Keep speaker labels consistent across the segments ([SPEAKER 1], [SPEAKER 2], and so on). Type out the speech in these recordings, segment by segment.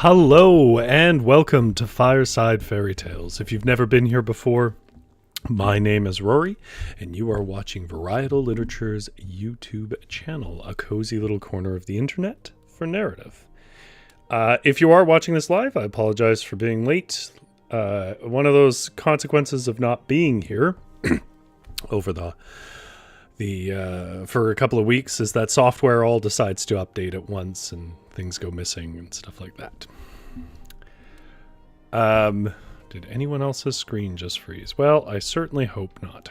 [SPEAKER 1] Hello and welcome to Fireside Fairytales. If you've never been here before, my name is Rory and you are watching Varietal Literature's YouTube channel, a cozy little corner of the internet for narrative. If you are watching this live, I apologize for being late. One of those consequences of not being here over for a couple of weeks is that software all decides to update at once and things go missing and stuff like that. Did anyone else's screen just freeze? Well, I certainly hope not.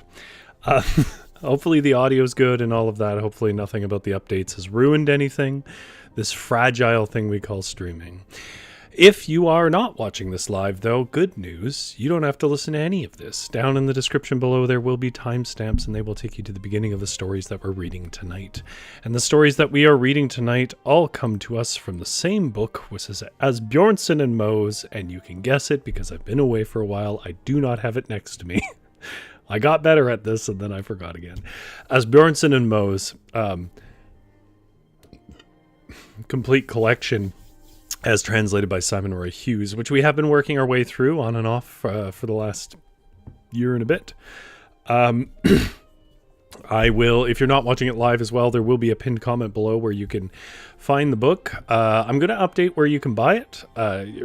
[SPEAKER 1] Hopefully the audio's good and all of that. Hopefully nothing about the updates has ruined anything. This fragile thing we call streaming. If you are not watching this live, though, good news. You don't have to listen to any of this. Down in the description below, there will be timestamps, and they will take you to the beginning of the stories that we're reading tonight. And the stories that we are reading tonight all come to us from the same book, which is Asbjornsen and Moe's, and you can guess it because I've been away for a while. I do not have it next to me. I got better at this, and then I forgot again. Asbjornsen and Moe's complete collection, as translated by Simon Roy Hughes, which we have been working our way through on and off for the last year and a bit. I will, if you're not watching it live as well, there will be a pinned comment below where you can find the book. I'm going to update where you can buy it.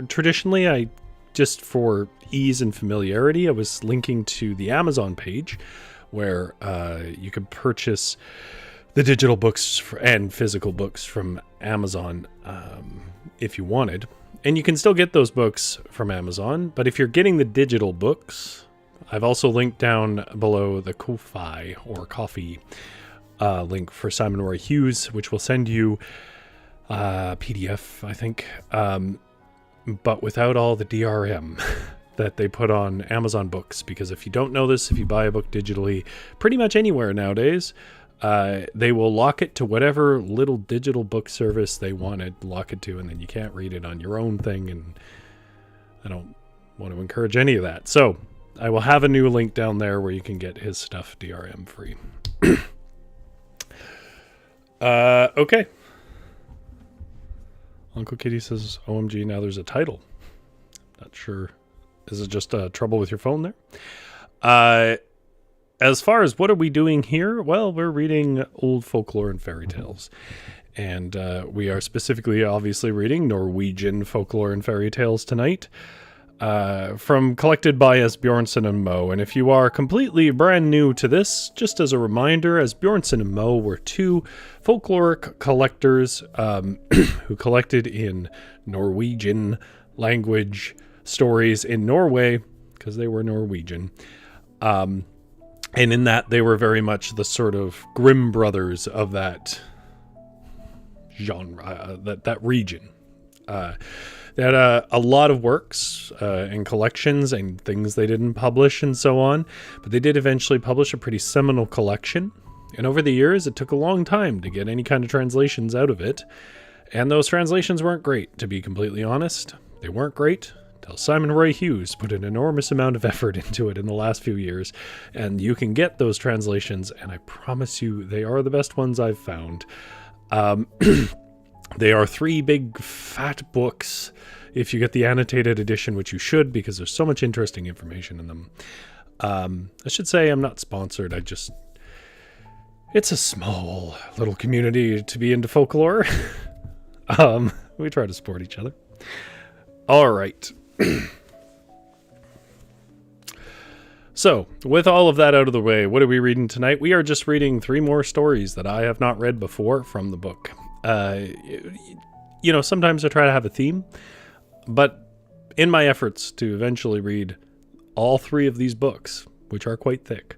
[SPEAKER 1] Traditionally, just for ease and familiarity, I was linking to the Amazon page where you can purchase the digital books and physical books from Amazon if you wanted. And you can still get those books from Amazon, but if you're getting the digital books, I've also linked down below the Ko-Fi or Coffee link for Simon Roy Hughes, which will send you PDF, I think, but without all the DRM that they put on Amazon books. Because if you don't know this, if you buy a book digitally pretty much anywhere nowadays, they will lock it to whatever little digital book service they want to lock it to, and then you can't read it on your own thing, and I don't want to encourage any of that. So I will have a new link down there where you can get his stuff DRM free. Okay. Uncle Kitty says, OMG, now there's a title. Not sure. Is it just trouble with your phone there? As far as what are we doing here? Well, we're reading old folklore and fairy tales. And we are specifically, obviously, reading Norwegian folklore and fairy tales tonight. Collected by Asbjornsen and Moe. And if you are completely brand new to this, just as a reminder, Asbjornsen and Moe were two folkloric collectors who collected in Norwegian language stories in Norway, because they were Norwegian. And in that, they were very much the sort of Grimm brothers of that genre, that region. They had a lot of works and collections and things they didn't publish and so on, but they did eventually publish a pretty seminal collection. And over the years, it took a long time to get any kind of translations out of it. And those translations weren't great, to be completely honest. They weren't great. Simon Roy Hughes put an enormous amount of effort into it in the last few years, and you can get those translations, and I promise you they are the best ones I've found. They are 3 big fat books if you get the annotated edition, which you should, because there's so much interesting information in them. I should say I'm not sponsored. It's a small little community to be into folklore. We try to support each other. All right. So, with all of that out of the way, what are we reading tonight? We are just reading 3 more stories that I have not read before from the book. Sometimes I try to have a theme, but in my efforts to eventually read all 3 of these books, which are quite thick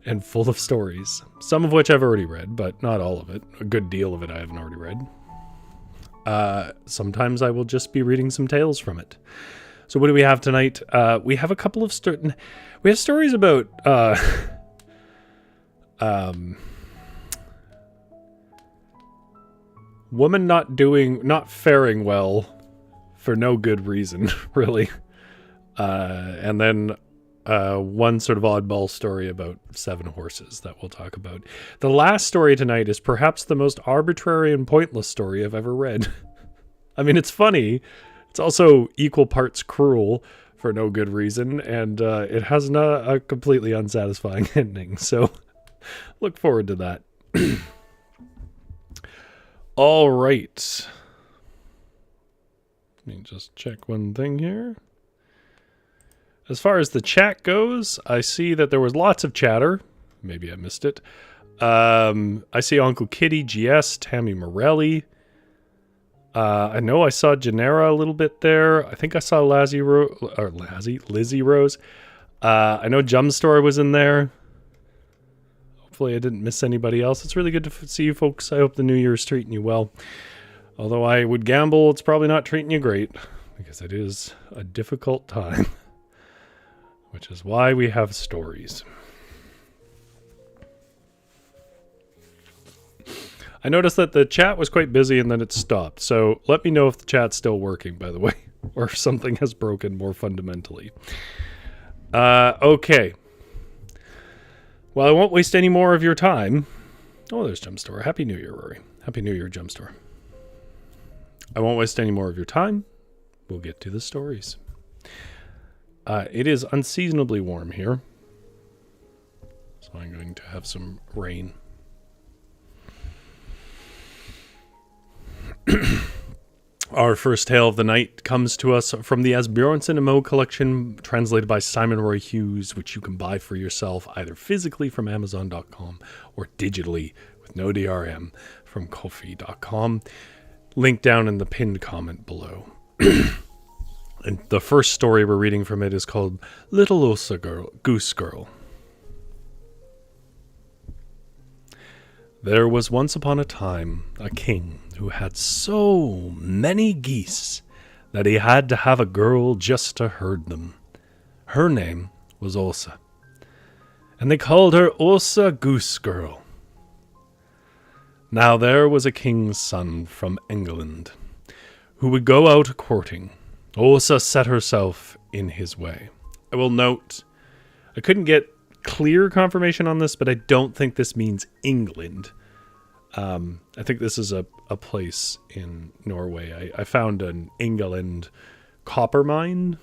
[SPEAKER 1] and full of stories, some of which I've already read, but not all of it. A good deal of it I haven't already read. Sometimes I will just be reading some tales from it. So what do we have tonight? We have a couple of we have stories about woman not faring well for no good reason, really. And then one sort of oddball story about 7 horses that we'll talk about. The last story tonight is perhaps the most arbitrary and pointless story I've ever read. I mean, it's funny It's also equal parts cruel for no good reason, and it has a completely unsatisfying ending. So look forward to that. All right. Let me just check one thing here. As far as the chat goes, I see that there was lots of chatter. Maybe I missed it. I see Uncle Kitty, GS, Tammy Morelli. I know I saw Genera a little bit there. I think I saw Lizzie Rose. I know Jumstore was in there. Hopefully I didn't miss anybody else. It's really good to see you folks. I hope the new year is treating you well. Although I would gamble it's probably not treating you great, because it is a difficult time. Which is why we have stories. I noticed that the chat was quite busy and then it stopped. So let me know if the chat's still working, by the way. Or if something has broken more fundamentally. Okay. Well, I won't waste any more of your time. Oh, there's Jumpstore. Happy New Year, Rory. Happy New Year, Jumpstore. I won't waste any more of your time. We'll get to the stories. It is unseasonably warm here. So I'm going to have some rain. Our first tale of the night comes to us from the Asbjornsen and Moe collection, translated by Simon Roy Hughes, which you can buy for yourself either physically from Amazon.com or digitally with no DRM from Ko-fi.com. Link down in the pinned comment below. And the first story we're reading from it is called Little Goosegirl. There was once upon a time a king who had so many geese that he had to have a girl just to herd them. Her name was Åsa, and they called her Åsa Goosegirl. Now there was a king's son from England who would go out a-courting. Åsa set herself in his way. I will note, I couldn't get clear confirmation on this, but I don't think this means England. I think this is a place in Norway. I found an England copper mine,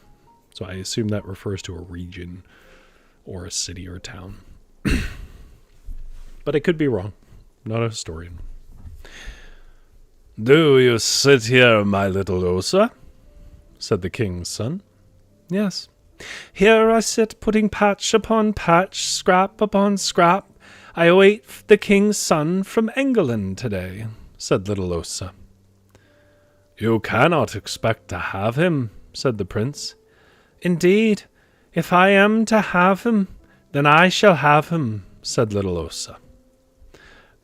[SPEAKER 1] so I assume that refers to a region or a city or a town. But I could be wrong. I'm not a historian. "Do you sit here, my little Åsa?" said the king's son. "Yes. Here I sit, putting patch upon patch, scrap upon scrap. I await the king's son from England today," said little Åsa. "You cannot expect to have him," said the prince. "Indeed, if I am to have him, then I shall have him," said little Åsa.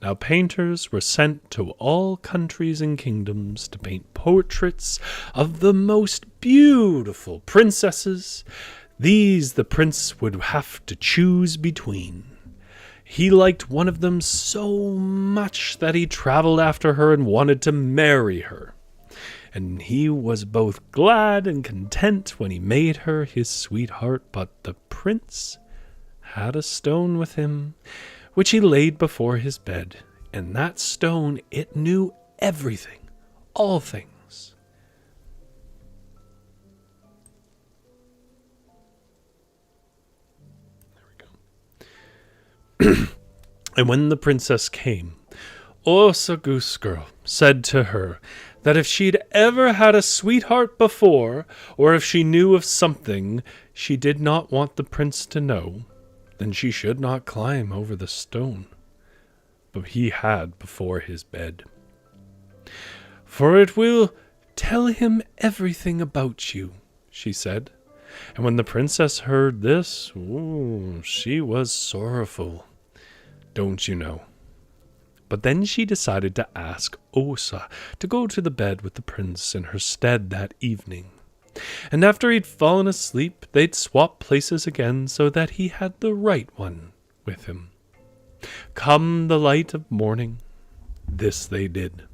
[SPEAKER 1] Now painters were sent to all countries and kingdoms to paint portraits of the most beautiful princesses. These the prince would have to choose between. He liked one of them so much that he traveled after her and wanted to marry her. And he was both glad and content when he made her his sweetheart, but the prince had a stone with him, which he laid before his bed, and that stone, it knew everything, all things. There we go. And when the princess came, Åsa Goosegirl said to her that if she'd ever had a sweetheart before, or if she knew of something she did not want the prince to know, then she should not climb over the stone but he had before his bed. "For it will tell him everything about you," she said. And when the princess heard this, she was sorrowful, don't you know. But then she decided to ask Åsa to go to the bed with the prince in her stead that evening. And after he'd fallen asleep, they'd swap places again so that he had the right one with him. Come the light of morning, this they did.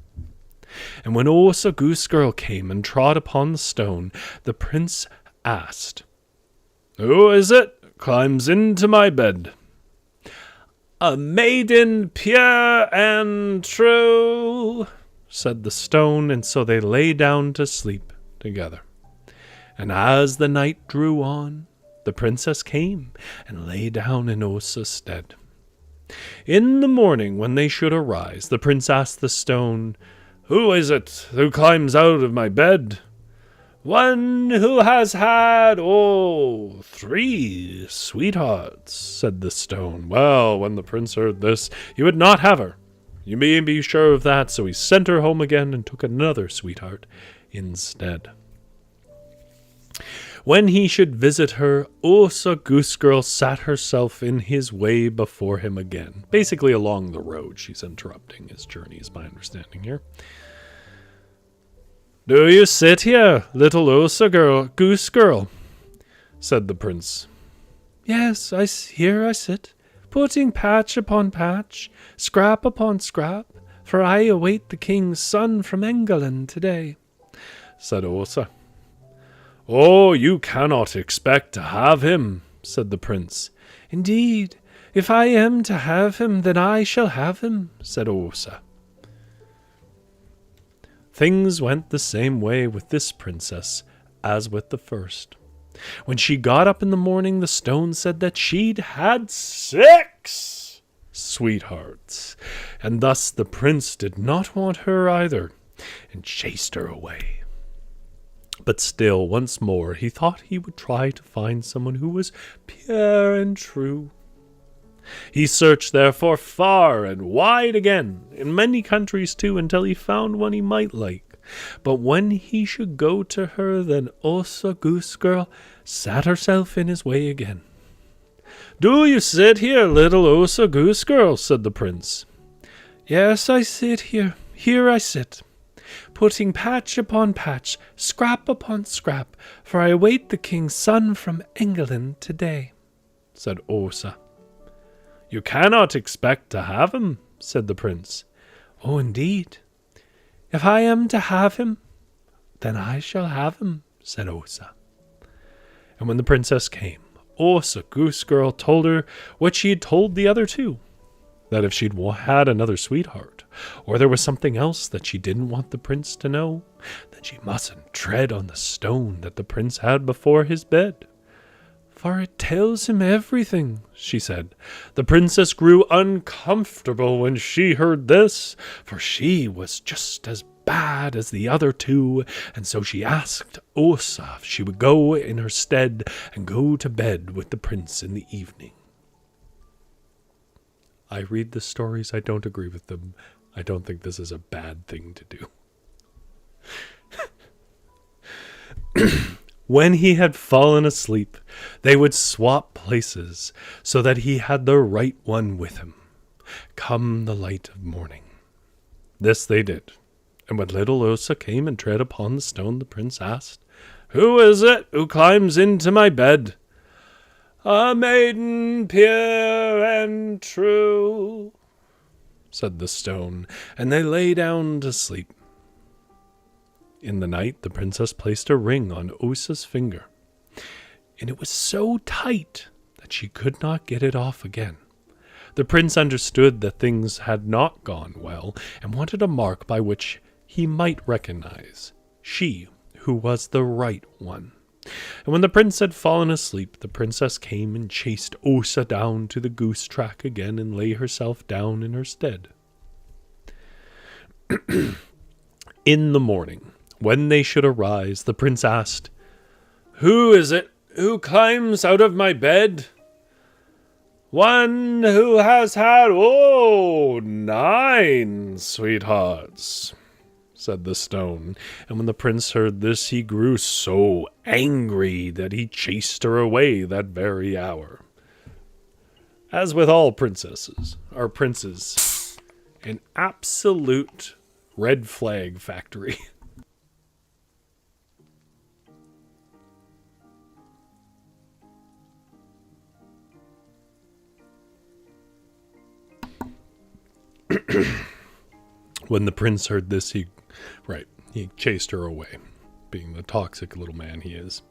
[SPEAKER 1] And when Åsa Goosegirl came and trod upon the stone, the prince asked, "Who is it climbs into my bed?" "A maiden pure and true," said the stone, and so they lay down to sleep together. And as the night drew on, the princess came and lay down in Osa's stead. In the morning, when they should arise, the prince asked the stone, "Who is it who climbs out of my bed?" "One who has had, 3 sweethearts," said the stone. Well, when the prince heard this, he would not have her. You may be sure of that, so he sent her home again and took another sweetheart instead. When he should visit her, Goosegirl sat herself in his way before him again. Basically along the road, she's interrupting his journey, is my understanding here. "Do you sit here, little Goosegirl?" said the prince. "Yes, here I sit, putting patch upon patch, scrap upon scrap, for I await the king's son from England today," said Osa. "Oh, you cannot expect to have him," said the prince. "Indeed, if I am to have him, then I shall have him," said Osa. Things went the same way with this princess as with the first. When she got up in the morning, the stone said that she'd had 6 sweethearts, and thus the prince did not want her either, and chased her away. But still, once more, he thought he would try to find someone who was pure and true. He searched, therefore, far and wide again, in many countries too, until he found one he might like. But when he should go to her, then Goosegirl sat herself in his way again. "Do you sit here, little Goosegirl?" said the prince. "Yes, I sit here. Here I sit, putting patch upon patch, scrap upon scrap, for I await the king's son from England today," said Osa. "You cannot expect to have him," said the prince. "Oh, indeed. If I am to have him, then I shall have him," said Osa. And when the princess came, Goosegirl told her what she had told the other two, that if she'd had another sweetheart, or there was something else that she didn't want the prince to know, then she mustn't tread on the stone that the prince had before his bed. "For it tells him everything," she said. The princess grew uncomfortable when she heard this, for she was just as bad as the other two, and so she asked Osa if she would go in her stead and go to bed with the prince in the evening. I read the stories, I don't agree with them. I don't think this is a bad thing to do. When he had fallen asleep, they would swap places so that he had the right one with him, come the light of morning. This they did, and when little Osa came and tread upon the stone, the prince asked, "Who is it who climbs into my bed?" "A maiden pure and true," said the stone, and they lay down to sleep. In the night, the princess placed a ring on Osa's finger, and it was so tight that she could not get it off again. The prince understood that things had not gone well, and wanted a mark by which he might recognize she who was the right one. And when the prince had fallen asleep, the princess came and chased Osa down to the goose track again and lay herself down in her stead. In the morning, when they should arise, the prince asked, "Who is it who climbs out of my bed?" "One who has had, 9 sweethearts," said the stone. And when the prince heard this, he grew so angry that he chased her away that very hour. As with all princesses, our princes, an absolute red flag factory. When the prince heard this, he chased her away, being the toxic little man he is.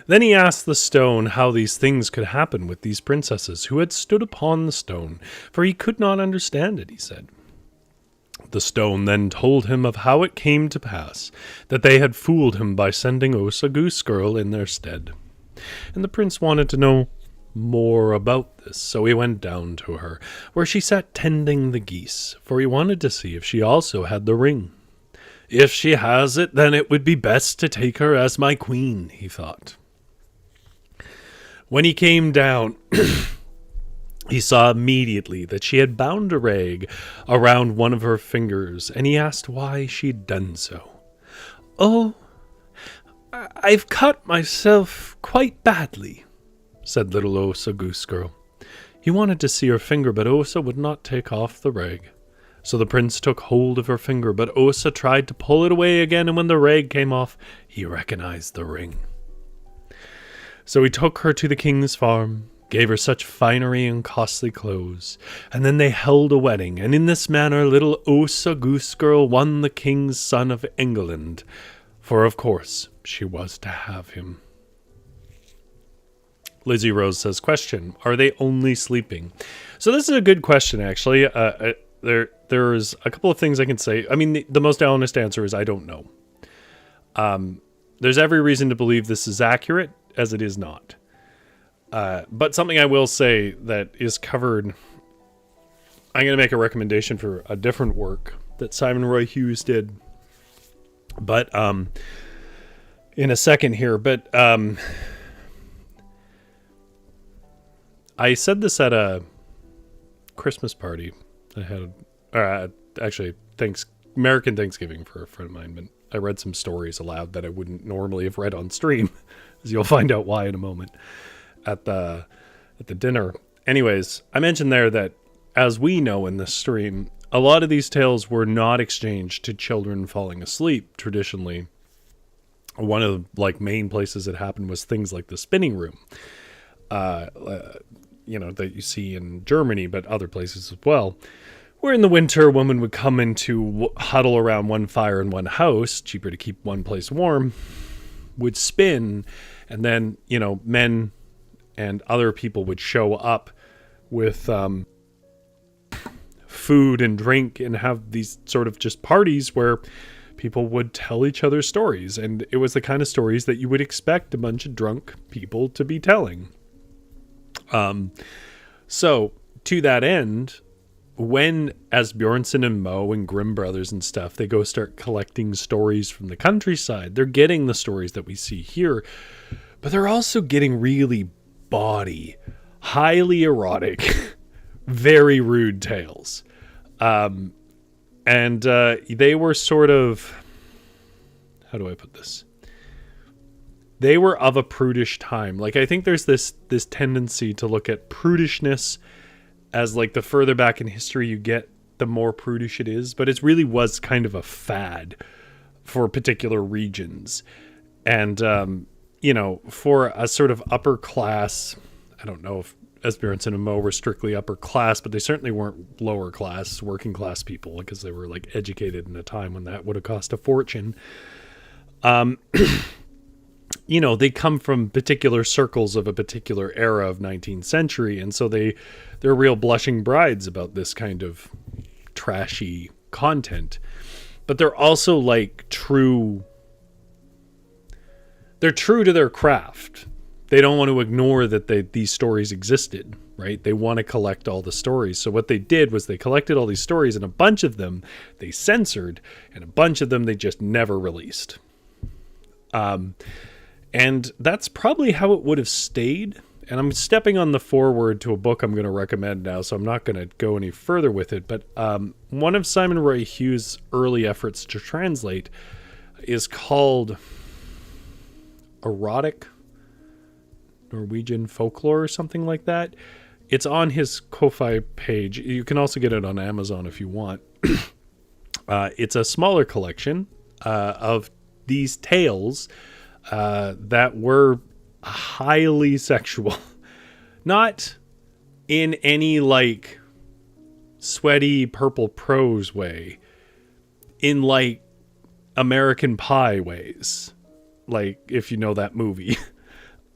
[SPEAKER 1] Then he asked the stone how these things could happen with these princesses who had stood upon the stone, for he could not understand it, he said. The stone then told him of how it came to pass that they had fooled him by sending Osa Goosegirl in their stead. And the prince wanted to know more about this, so he went down to her, where she sat tending the geese, for he wanted to see if she also had the ring. If she has it, then it would be best to take her as my queen, he thought. When he came down, he saw immediately that she had bound a rag around one of her fingers, and he asked why she'd done so. "Oh, I've cut myself quite badly," said little Osa Goosegirl. He wanted to see her finger, but Osa would not take off the rag. So the prince took hold of her finger, but Osa tried to pull it away again, and when the rag came off, he recognized the ring. So he took her to the king's farm, gave her such finery and costly clothes, and then they held a wedding, and in this manner little Osa Goosegirl won the king's son of England, for of course she was to have him. Lizzie Rose says, question, are they only sleeping? So this is a good question, actually. There's a couple of things I can say. I mean, the most honest answer is I don't know. There's every reason to believe this is accurate, as it is not. But something I will say that is covered, I'm going to make a recommendation for a different work that Simon Roy Hughes did. But in a second here. But I said this at a Christmas party I had, actually, American Thanksgiving for a friend of mine, but I read some stories aloud that I wouldn't normally have read on stream, as you'll find out why in a moment at the dinner. Anyways, I mentioned there that, as we know in this stream, a lot of these tales were not exchanged to children falling asleep traditionally. One of the main places it happened was things like the spinning room, that you see in Germany, but other places as well, where in the winter, women would come in to huddle around one fire in one house, cheaper to keep one place warm, would spin, and then, men and other people would show up with food and drink and have these sort of just parties where people would tell each other stories. And it was the kind of stories that you would expect a bunch of drunk people to be telling. So to that end, when Asbjornsen and Moe and Grimm brothers and stuff, they go start collecting stories from the countryside, they're getting the stories that we see here, but they're also getting really bawdy, highly erotic, very rude tales. And they were sort of, how do I put this? They were of a prudish time. I think there's this tendency to look at prudishness as the further back in history you get, the more prudish it is. But it really was kind of a fad for particular regions. And, for a sort of upper class, I don't know if Asbjornsen and Moe were strictly upper class, but they certainly weren't lower class, working class people, because they were educated in a time when that would have cost a fortune. They come from particular circles of a particular era of 19th century, and so they're real blushing brides about this kind of trashy content. But they're also true. They're true to their craft. They don't want to ignore that these stories existed, right? They want to collect all the stories. So what they did was they collected all these stories, and a bunch of them they censored, and a bunch of them they just never released. And that's probably how it would have stayed. And I'm stepping on the forward to a book I'm going to recommend now, so I'm not going to go any further with it. But one of Simon Roy Hughes' early efforts to translate is called Erotic Norwegian Folklore or something like that. It's on his Ko-Fi page. You can also get it on Amazon if you want. It's a smaller collection of these tales that were highly sexual. Not in any sweaty purple prose way. In American Pie ways. If you know that movie.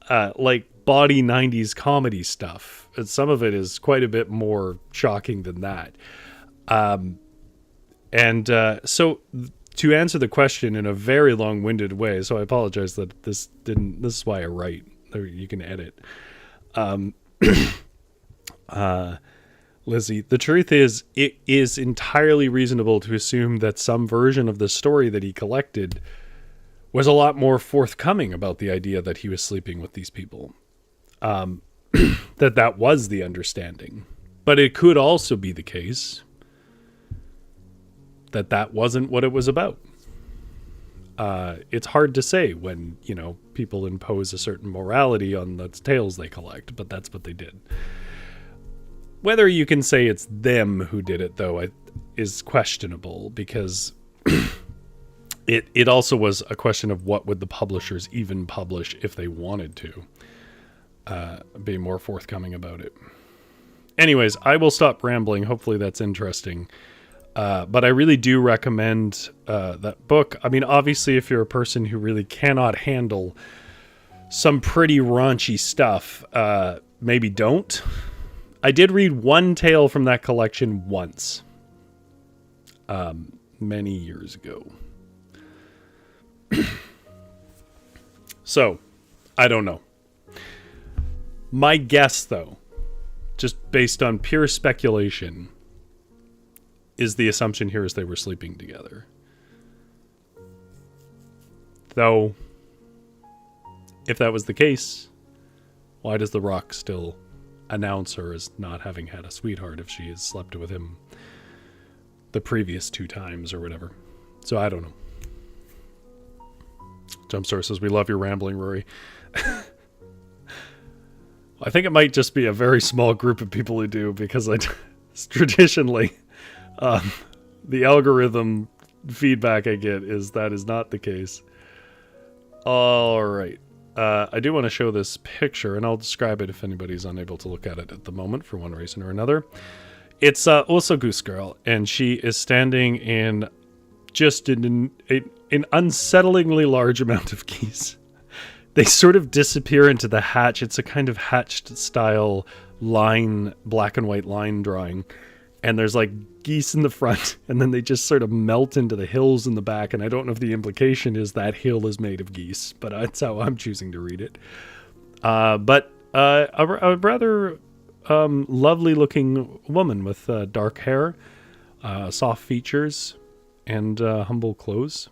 [SPEAKER 1] Body 90s comedy stuff. And some of it is quite a bit more shocking than that. And so to answer the question in a very long-winded way, so I apologize that this is why I write. You can edit. Lizzie, the truth is, it is entirely reasonable to assume that some version of the story that he collected was a lot more forthcoming about the idea that he was sleeping with these people. That was the understanding. But it could also be the case that wasn't what it was about. It's hard to say when, people impose a certain morality on the tales they collect, but that's what they did. Whether you can say it's them who did it, though, is questionable, because it also was a question of what would the publishers even publish if they wanted to be more forthcoming about it. Anyways, I will stop rambling. Hopefully that's interesting. But I really do recommend that book. I mean, obviously, if you're a person who really cannot handle some pretty raunchy stuff, maybe don't. I did read one tale from that collection once, many years ago. So, I don't know. My guess, though, just based on pure speculation, is the assumption here is they were sleeping together. Though, if that was the case, why does The Rock still announce her as not having had a sweetheart if she has slept with him the previous 2 times or whatever? So I don't know. Jumpstart says, we love your rambling, Rory. I think it might just be a very small group of people who do, because traditionally the algorithm feedback I get is that is not the case. All right. I do want to show this picture, and I'll describe it if anybody's unable to look at it at the moment for one reason or another. It's also Goosegirl, and she is standing in just an unsettlingly large amount of geese. They sort of disappear into the hatch. It's a kind of hatched style line, black and white line drawing. And there's like geese in the front, and then they just sort of melt into the hills in the back. And I don't know if the implication is that hill is made of geese, but that's how I'm choosing to read it. But a rather lovely looking woman with dark hair, soft features, and humble clothes.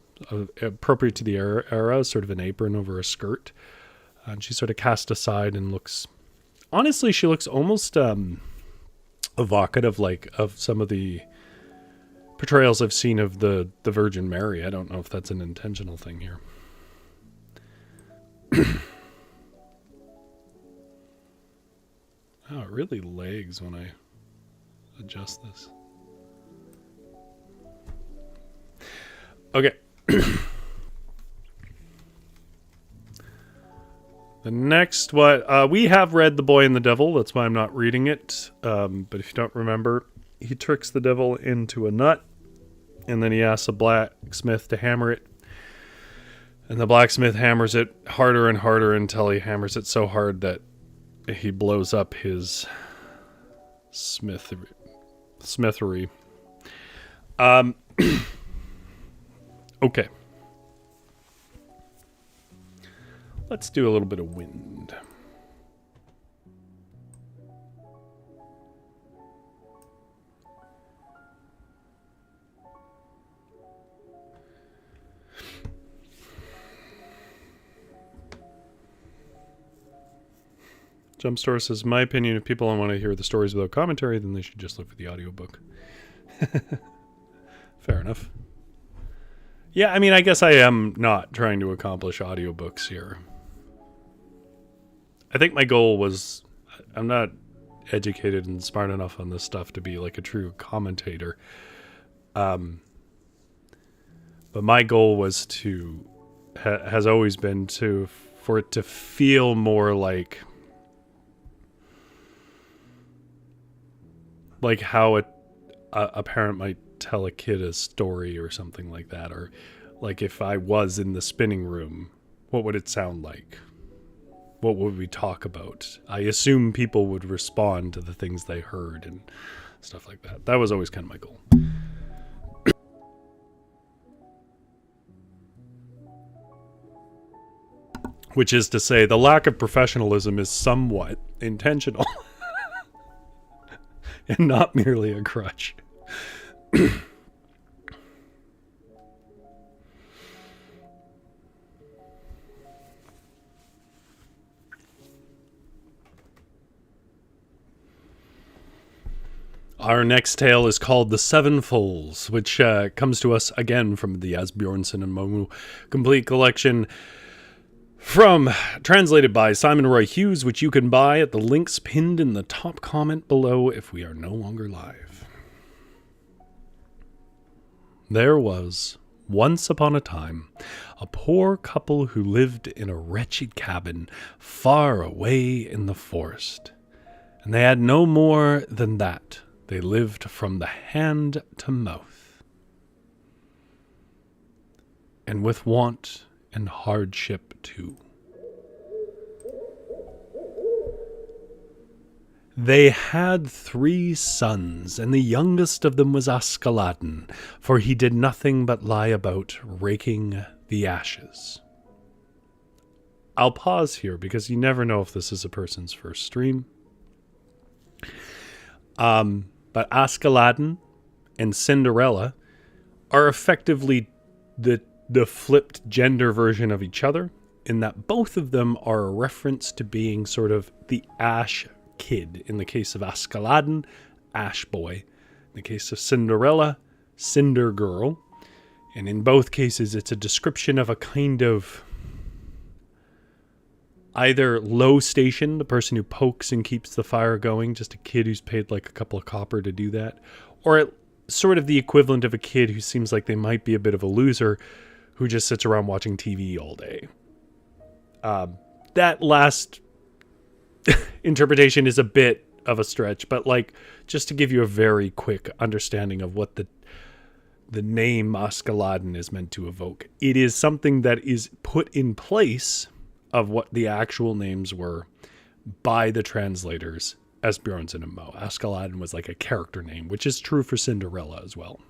[SPEAKER 1] Appropriate to the era, sort of an apron over a skirt. And she's sort of cast aside and looks... Honestly, she looks almost evocative of some of the portrayals I've seen of the Virgin Mary. I don't know if that's an intentional thing here. Oh, it really lags when I adjust this. Okay. The next one, we have read The Boy and the Devil. That's why I'm not reading it. But if you don't remember, he tricks the devil into a nut, and then he asks a blacksmith to hammer it. And the blacksmith hammers it harder and harder until he hammers it so hard that he blows up his smithery. Okay. Let's do a little bit of wind. Jumpstore says, my opinion, if people don't want to hear the stories without commentary, then they should just look for the audiobook. Fair enough. Yeah, I mean, I guess I am not trying to accomplish audiobooks here. I think my goal was, I'm not educated and smart enough on this stuff to be like a true commentator. But my goal was has always been for it to feel more like how a parent might tell a kid a story or something like that. Or like if I was in the spinning room, what would it sound like? What would we talk about? I assume people would respond to the things they heard and stuff like that. That was always kind of my goal. which is to say the lack of professionalism is somewhat intentional and not merely a crutch. Our next tale is called The Seven Foals, which comes to us again from the Asbjornsen and Momu complete collection, translated by Simon Roy Hughes, which you can buy at the links pinned in the top comment below if we are no longer live. There was, once upon a time, a poor couple who lived in a wretched cabin far away in the forest, and they had no more than that. They lived from the hand to mouth, and with want and hardship too. They had 3 sons, and the youngest of them was Askeladden, for he did nothing but lie about raking the ashes. I'll pause here because you never know if this is a person's first stream. But Askeladden and Cinderella are effectively the flipped gender version of each other, in that both of them are a reference to being sort of the Ash kid. In the case of Askeladden, Ash boy. In the case of Cinderella, Cinder girl. And in both cases, it's a description of a kind of either low station, the person who pokes and keeps the fire going, just a kid who's paid like a couple of copper to do that, or sort of the equivalent of a kid who seems like they might be a bit of a loser who just sits around watching TV all day. That last interpretation is a bit of a stretch, but like just to give you a very quick understanding of what the name Askeladden is meant to evoke. It is something that is put in place of what the actual names were by the translators, Asbjornsen and Mo. Askeladden was like a character name, which is true for Cinderella as well.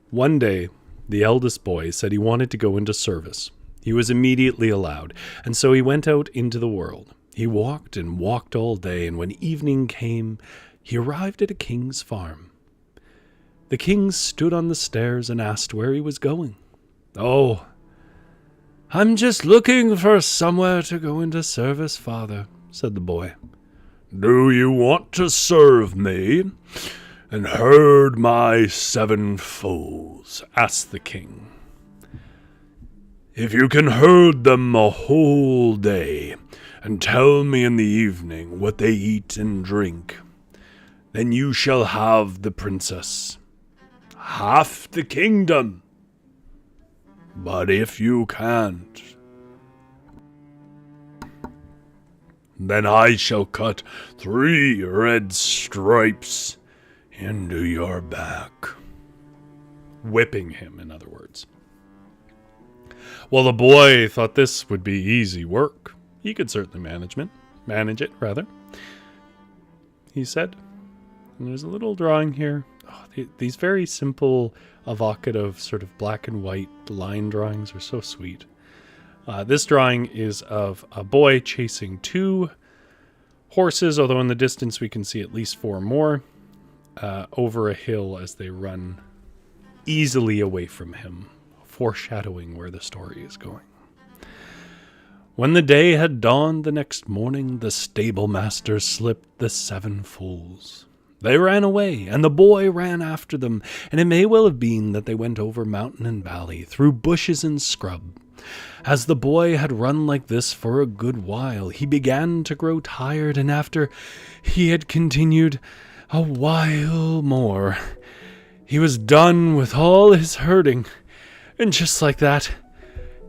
[SPEAKER 1] One day, the eldest boy said he wanted to go into service. He was immediately allowed, and so he went out into the world. He walked and walked all day, and when evening came, he arrived at a king's farm. The king stood on the stairs and asked where he was going. "Oh, I'm just looking for somewhere to go into service, father," said the boy. "Do you want to serve me and herd my 7 foals?" asked the king. "If you can herd them a whole day and tell me in the evening what they eat and drink, then you shall have the princess, half the kingdom. But if you can't, then I shall cut 3 red stripes into your back." Whipping him, in other words. Well, the boy thought this would be easy work. He could certainly manage it, he said. And there's a little drawing here. Oh, these very simple, evocative, sort of black and white line drawings are so sweet. This drawing is of a boy chasing 2 horses, although in the distance we can see at least 4 more, over a hill as they run easily away from him, foreshadowing where the story is going. When the day had dawned the next morning, the stable master slipped the 7 foals. They ran away, and the boy ran after them, and it may well have been that they went over mountain and valley, through bushes and scrub. As the boy had run like this for a good while, he began to grow tired, and after he had continued a while more, he was done with all his herding, and just like that,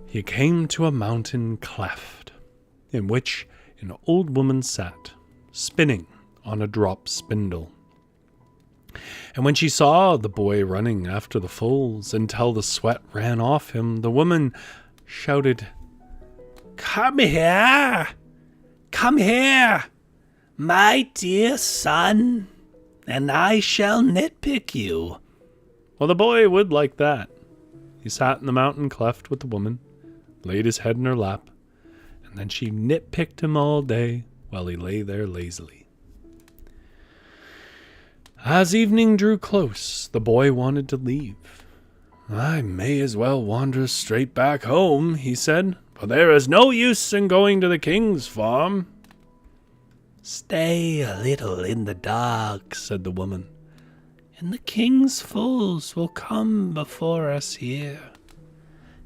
[SPEAKER 1] he came to a mountain cleft, in which an old woman sat, spinning on a drop spindle. And when she saw the boy running after the foals until the sweat ran off him, the woman shouted, "Come here! Come here!
[SPEAKER 2] My dear son, and I shall nitpick you.
[SPEAKER 1] Well, the boy would like that. He sat in the mountain cleft with the woman, laid his head in her lap, and then she nitpicked him all day while he lay there lazily. As evening drew close, the boy wanted to leave. I may as well wander straight back home, he said, for there is no use in going to the king's farm.
[SPEAKER 2] Stay a little in the dark, said the woman, and the king's foals will come before us here.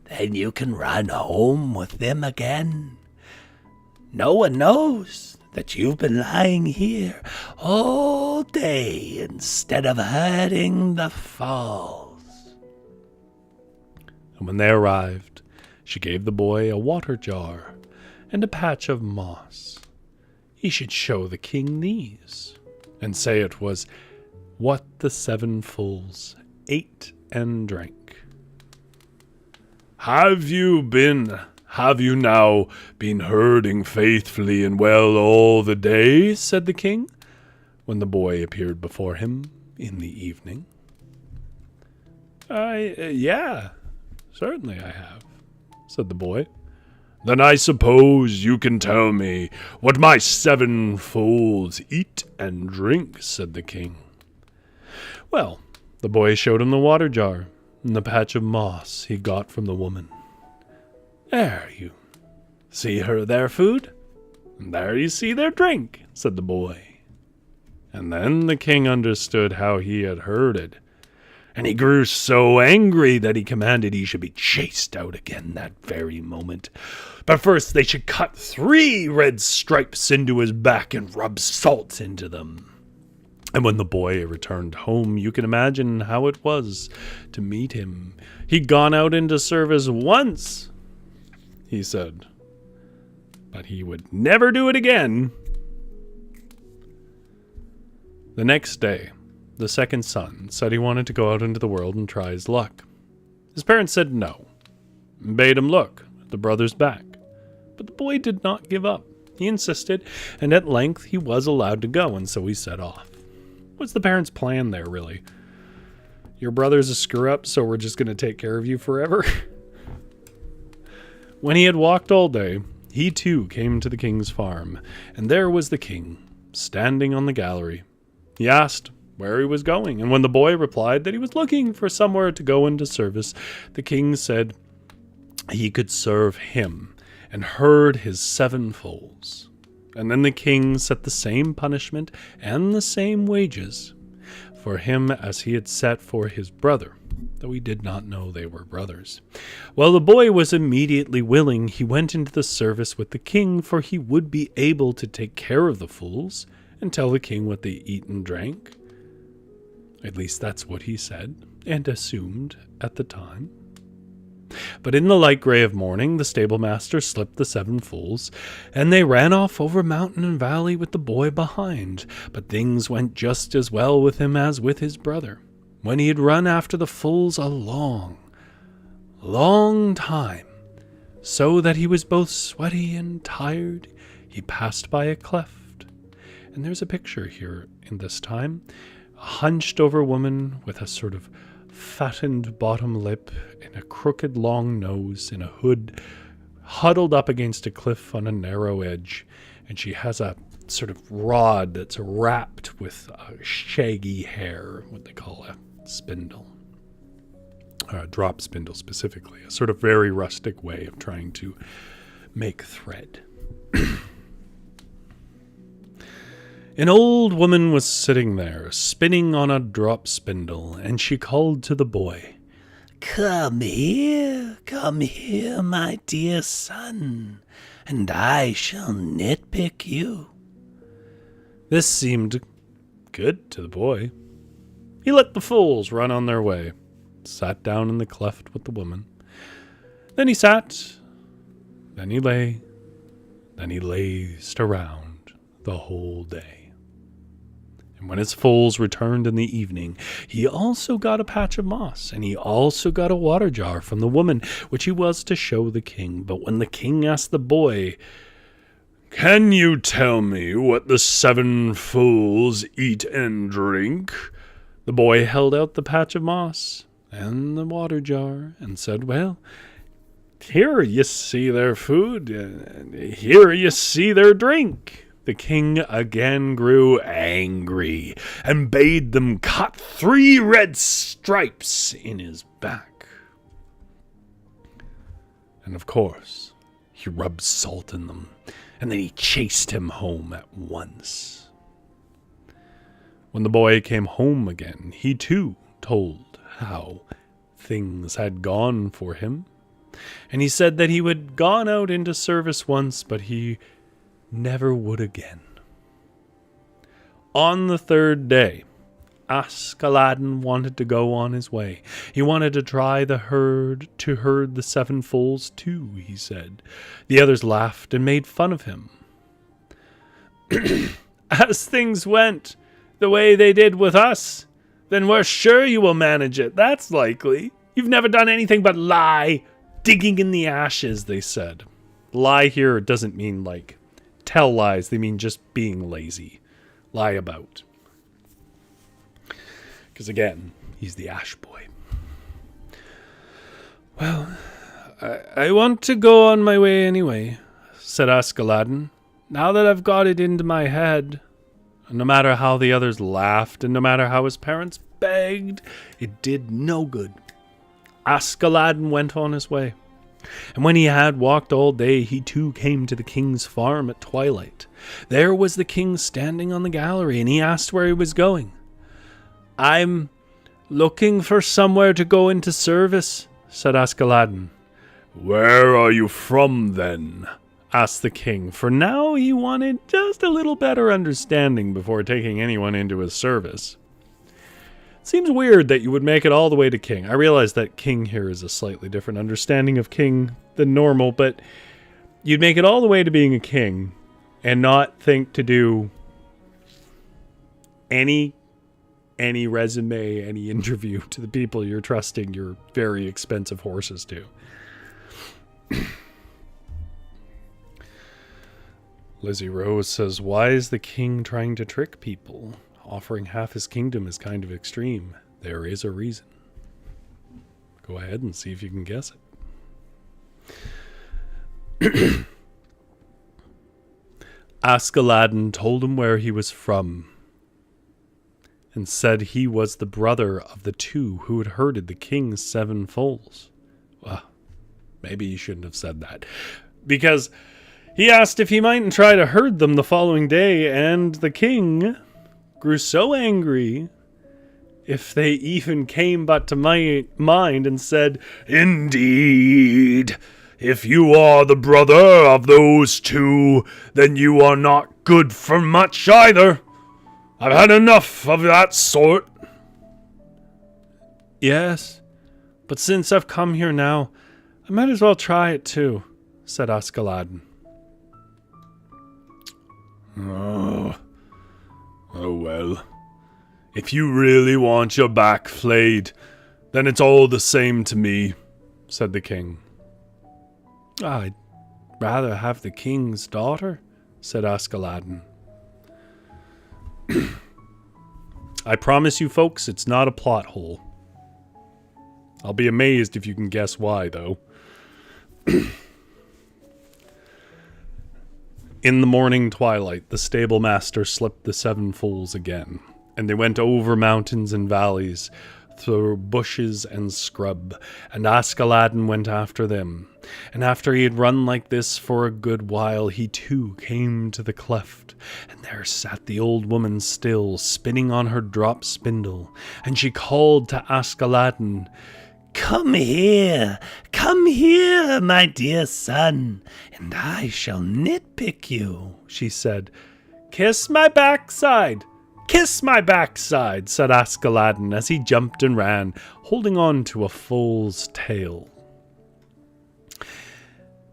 [SPEAKER 2] Then you can run home with them again. No one knows that you've been lying here all day instead of herding the Foals.
[SPEAKER 1] And when they arrived, she gave the boy a water jar and a patch of moss. He should show the king these, and say it was what the 7 foals ate and drank. Have you now been herding faithfully and well all the day? Said the king, when the boy appeared before him in the evening. Yeah, certainly I have, said the boy. Then I suppose you can tell me what my 7 foals eat and drink, said the king. Well, the boy showed him the water jar and the patch of moss he got from the woman. There you see their food, and there you see their drink, said the boy. And then the king understood how he had herded, and he grew so angry that he commanded he should be chased out again that very moment. But first they should cut 3 red stripes into his back and rub salt into them. And when the boy returned home, you can imagine how it was to meet him. He'd gone out into service once, he said, but he would never do it again. The next day, the second son said he wanted to go out into the world and try his luck. His parents said no, and bade him look at the brother's back. But the boy did not give up. He insisted, and at length he was allowed to go, and so he set off. What's the parents' plan there, really? Your brother's a screw-up, so we're just going to take care of you forever? When he had walked all day, he too came to the king's farm, and there was the king, standing on the gallery. He asked where he was going, and when the boy replied that he was looking for somewhere to go into service, the king said he could serve him and herd his 7 foals. And then the king set the same punishment and the same wages for him as he had set for his brother, though he did not know they were brothers. Well, the boy was immediately willing. He went into the service with the king, for he would be able to take care of the fools and tell the king what they eat and drank. At least that's what he said and assumed at the time. But in the light gray of morning, the stablemaster slipped the 7 foals, and they ran off over mountain and valley with the boy behind. But things went just as well with him as with his brother. When he had run after the foals a long, long time, so that he was both sweaty and tired, he passed by a cleft. And there's a picture here in this time, a hunched over woman with a sort of fattened bottom lip and a crooked long nose and a hood, huddled up against a cliff on a narrow edge, and she has a sort of rod that's wrapped with shaggy hair, what they call a spindle, a drop spindle specifically, a sort of very rustic way of trying to make thread. An old woman was sitting there, spinning on a drop spindle, and she called to the boy, come here, my dear son, and I shall nitpick you." This seemed good to the boy. He let the fools run on their way, sat down in the cleft with the woman. Then he sat, then he lay, then he lazed around the whole day. And when his foals returned in the evening, he also got a patch of moss, and he also got a water jar from the woman, which he was to show the king. But when the king asked the boy Can you tell me what the 7 fools eat and drink? The boy held out the patch of moss and the water jar and said, well, here you see their food, and here you see their drink. The king again grew angry and bade them cut 3 red stripes in his back. And of course, he rubbed salt in them, and then he chased him home at once. When the boy came home again, he too told how things had gone for him. And he said that he had gone out into service once, but he never would again. On the 3rd day, Askeladden wanted to go on his way. He wanted to try to herd the 7 foals too, he said. The others laughed and made fun of him. As things went the way they did with us, then we're sure you will manage it. That's likely. You've never done anything but lie, digging in the ashes, they said. Lie here doesn't mean like tell lies. They mean just being lazy. Lie about. Because again, he's the ash boy. Well, I want to go on my way anyway, said Askeladden. Now that I've got it into my head. And no matter how the others laughed, and no matter how his parents begged, it did no good. Askeladden went on his way. And when he had walked all day, he too came to the king's farm at twilight. There was the king standing on the gallery, and he asked where he was going. I'm looking for somewhere to go into service, said Askeladden. Where are you from, then? Asked the king, for now he wanted just a little better understanding before taking anyone into his service. Seems weird that you would make it all the way to king. I realize that king here is a slightly different understanding of king than normal, but you'd make it all the way to being a king and not think to do any resume, any interview to the people you're trusting your very expensive horses to. Lizzie Rose says, why is the king trying to trick people? Offering half his kingdom is kind of extreme. There is a reason. Go ahead and see if you can guess it. Askeladden told him where he was from and said he was the brother of the 2 who had herded the king's 7 foals. Well, maybe he shouldn't have said that, because he asked if he mightn't try to herd them the following day, and the king grew so angry if they even came but to my mind and said, indeed, if you are the brother of those 2, then you are not good for much either. I've had enough of that sort. Yes, but since I've come here now, I might as well try it too, said Askeladden. Oh well. If you really want your back flayed, then it's all the same to me, said the king. I'd rather have the king's daughter, said Askeladden. I promise you folks, it's not a plot hole. I'll be amazed if you can guess why, though. In the morning twilight, the stable master slipped the 7 foals again, and they went over mountains and valleys, through bushes and scrub, and Askeladden went after them. And after he had run like this for a good while, he too came to the cleft, and there sat the old woman still, spinning on her drop spindle, and she called to Askeladden, come here, my dear son, and I shall nitpick you, she said. Kiss my backside, said Askeladden as he jumped and ran, holding on to a foal's tail.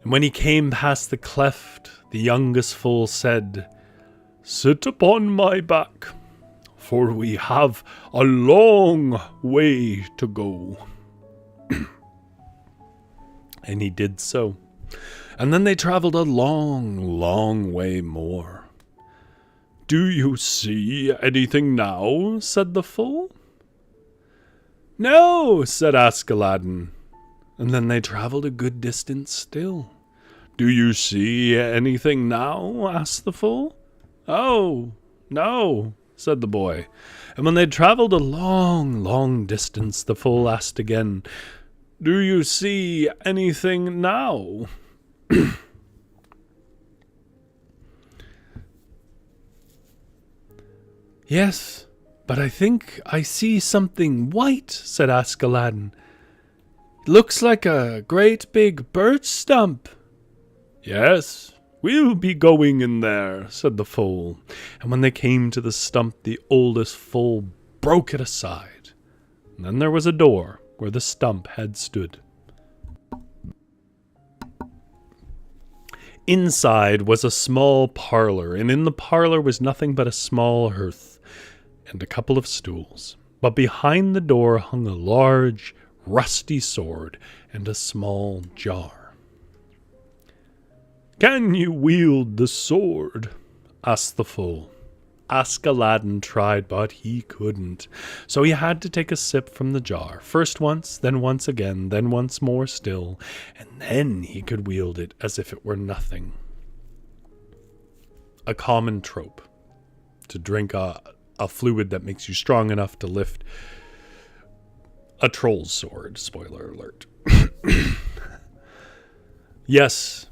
[SPEAKER 1] And when he came past the cleft, the youngest foal said, sit upon my back, for we have a long way to go. And he did so. And then they traveled a long, long way more. "Do you see anything now?" said the fool. "No," said Aladdin. And then they traveled a good distance still. "Do you see anything now?" asked the fool. "Oh, no," said the boy. And when they'd traveled a long, long distance, the fool asked again, "Do you see anything now?" "Yes, but I think I see something white," said Aladdin. "It looks like a great big birch stump." "Yes, we'll be going in there," said the foal. And when they came to the stump, the oldest foal broke it aside. And then there was a door where the stump had stood. Inside was a small parlor, and in the parlor was nothing but a small hearth and a couple of stools. But behind the door hung a large, rusty sword and a small jar. "Can you wield the sword?" asked the fool. Aladdin tried, but he couldn't. So he had to take a sip from the jar, first once, then once again, then once more still, and then he could wield it as if it were nothing. A common trope, to drink a fluid that makes you strong enough to lift a troll's sword. Spoiler alert. "Yes,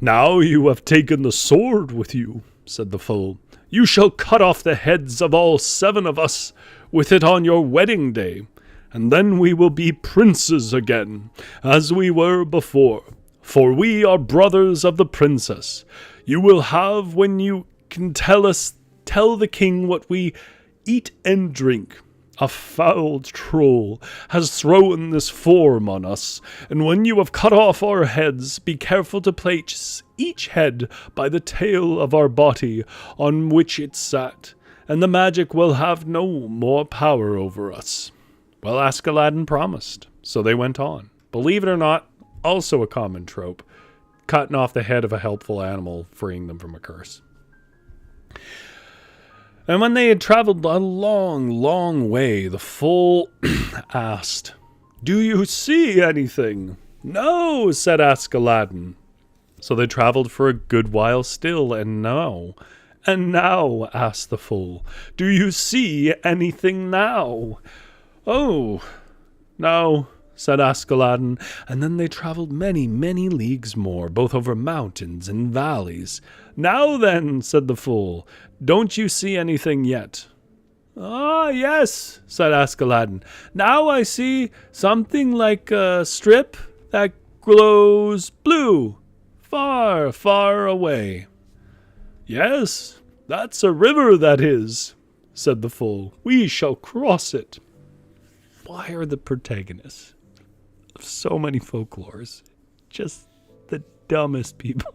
[SPEAKER 1] now you have taken the sword with you," said the fool. "You shall cut off the heads of all 7 of us with it on your wedding day, and then we will be princes again, as we were before, for we are brothers of the princess. You will have, when you can tell the king what we eat and drink. A foul troll has thrown this form on us, and when you have cut off our heads, be careful to place each head by the tail of our body on which it sat, and the magic will have no more power over us." Well, Aladdin promised, so they went on. Believe it or not, also a common trope, cutting off the head of a helpful animal, freeing them from a curse. And when they had traveled a long, long way, the fool asked, "Do you see anything?" "No," said Aladdin. So they traveled for a good while still, and now, asked the fool, "Do you see anything now?" "Oh, no," said Aladdin. And then they traveled many, many leagues more, both over mountains and valleys. "Now then," said the fool, "don't you see anything yet?" "Ah, yes," said Aladdin. "Now I see something like a strip that glows blue, far, far away." "Yes, that's a river, that is," said the fool. "We shall cross it." Why are the protagonists of so many folklores just the dumbest people?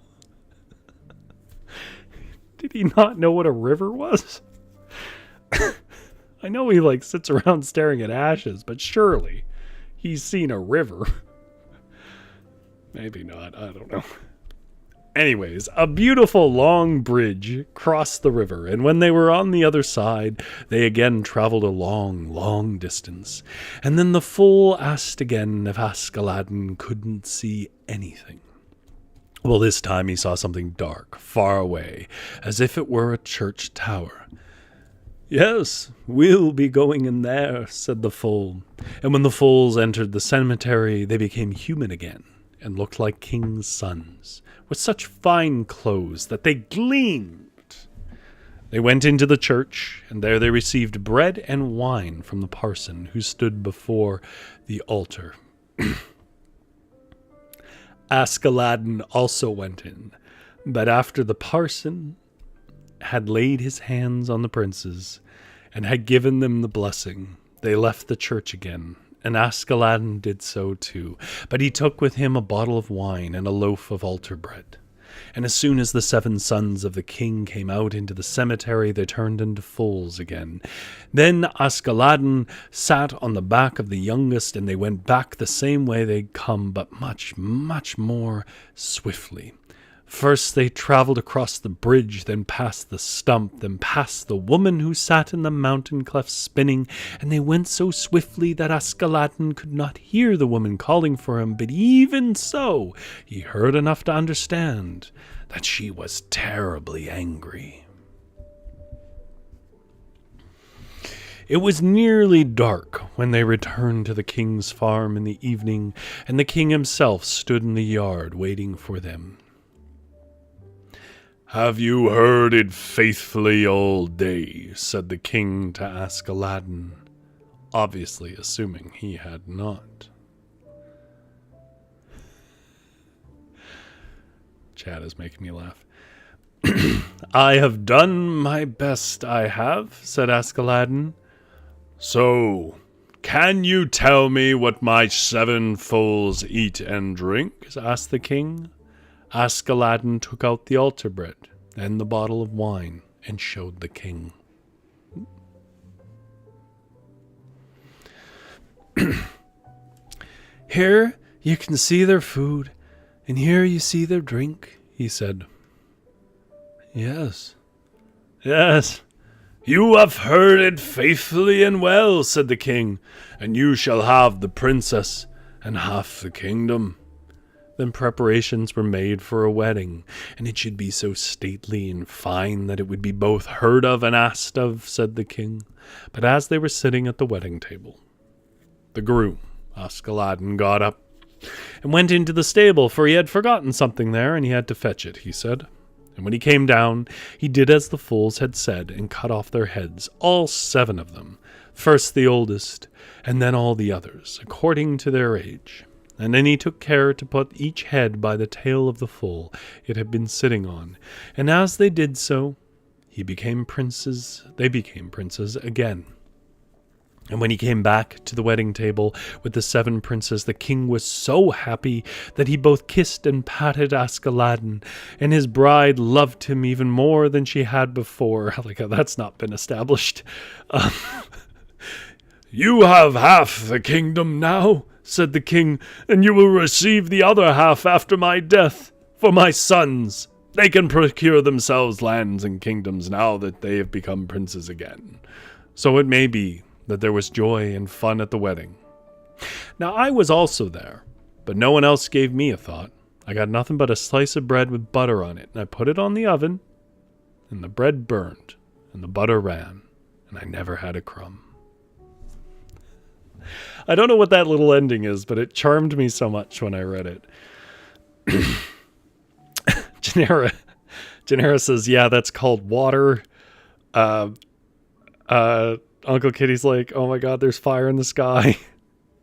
[SPEAKER 1] Did he not know what a river was? I know he sits around staring at ashes, but surely he's seen a river. Maybe not, I don't know. Anyways, a beautiful long bridge crossed the river, and when they were on the other side, they again traveled a long, long distance. And then the fool asked again if Aladdin couldn't see anything. Well, this time he saw something dark, far away, as if it were a church tower. "Yes, we'll be going in there," said the fool. And when the fools entered the cemetery, they became human again, and looked like kings' sons, with such fine clothes that they gleamed. They went into the church, and there they received bread and wine from the parson who stood before the altar. Aladdin also went in, but after the parson had laid his hands on the princes and had given them the blessing, they left the church again, and Aladdin did so too, but he took with him a bottle of wine and a loaf of altar bread. And as soon as the 7 sons of the king came out into the cemetery, they turned into foals again. Then Askeladden sat on the back of the youngest, and they went back the same way they'd come, but much, much more swiftly. First they travelled across the bridge, then past the stump, then past the woman who sat in the mountain cleft spinning, and they went so swiftly that Askeladden could not hear the woman calling for him, but even so he heard enough to understand that she was terribly angry. It was nearly dark when they returned to the king's farm in the evening, and the king himself stood in the yard waiting for them. "Have you herded faithfully all day?" said the king to Askeladden, obviously assuming he had not. Chat is making me laugh. "I have done my best, I have," said Askeladden. "So, can you tell me what my 7 foals eat and drink?" asked the king. Askeladden took out the altar bread and the bottle of wine and showed the king. "Here you can see their food, and here you see their drink," he said. "Yes, yes, you have herded faithfully and well," said the king, "and you shall have the princess and half the kingdom." Then preparations were made for a wedding, and it should be so stately and fine that it would be both heard of and asked of, said the king. But as they were sitting at the wedding table, the groom, Askeladden, got up and went into the stable, for he had forgotten something there, and he had to fetch it, he said. And when he came down, he did as the fools had said, and cut off their heads, all 7 of them, first the oldest, and then all the others, according to their age. And then he took care to put each head by the tail of the foal it had been sitting on. And as they did so, they became princes again. And when he came back to the wedding table with the 7 princes, the king was so happy that he both kissed and patted Askeladden, and his bride loved him even more than she had before. Like how that's not been established. "You have half the kingdom now," said the king, "and you will receive the other half after my death. For my sons, they can procure themselves lands and kingdoms now that they have become princes again." So it may be that there was joy and fun at the wedding. Now I was also there, but no one else gave me a thought. I got nothing but a slice of bread with butter on it, and I put it on the oven, and the bread burned, and the butter ran, and I never had a crumb. I don't know what that little ending is, but it charmed me so much when I read it. Janera says, "Yeah, that's called water." Uncle Kitty's like, "Oh my God, there's fire in the sky."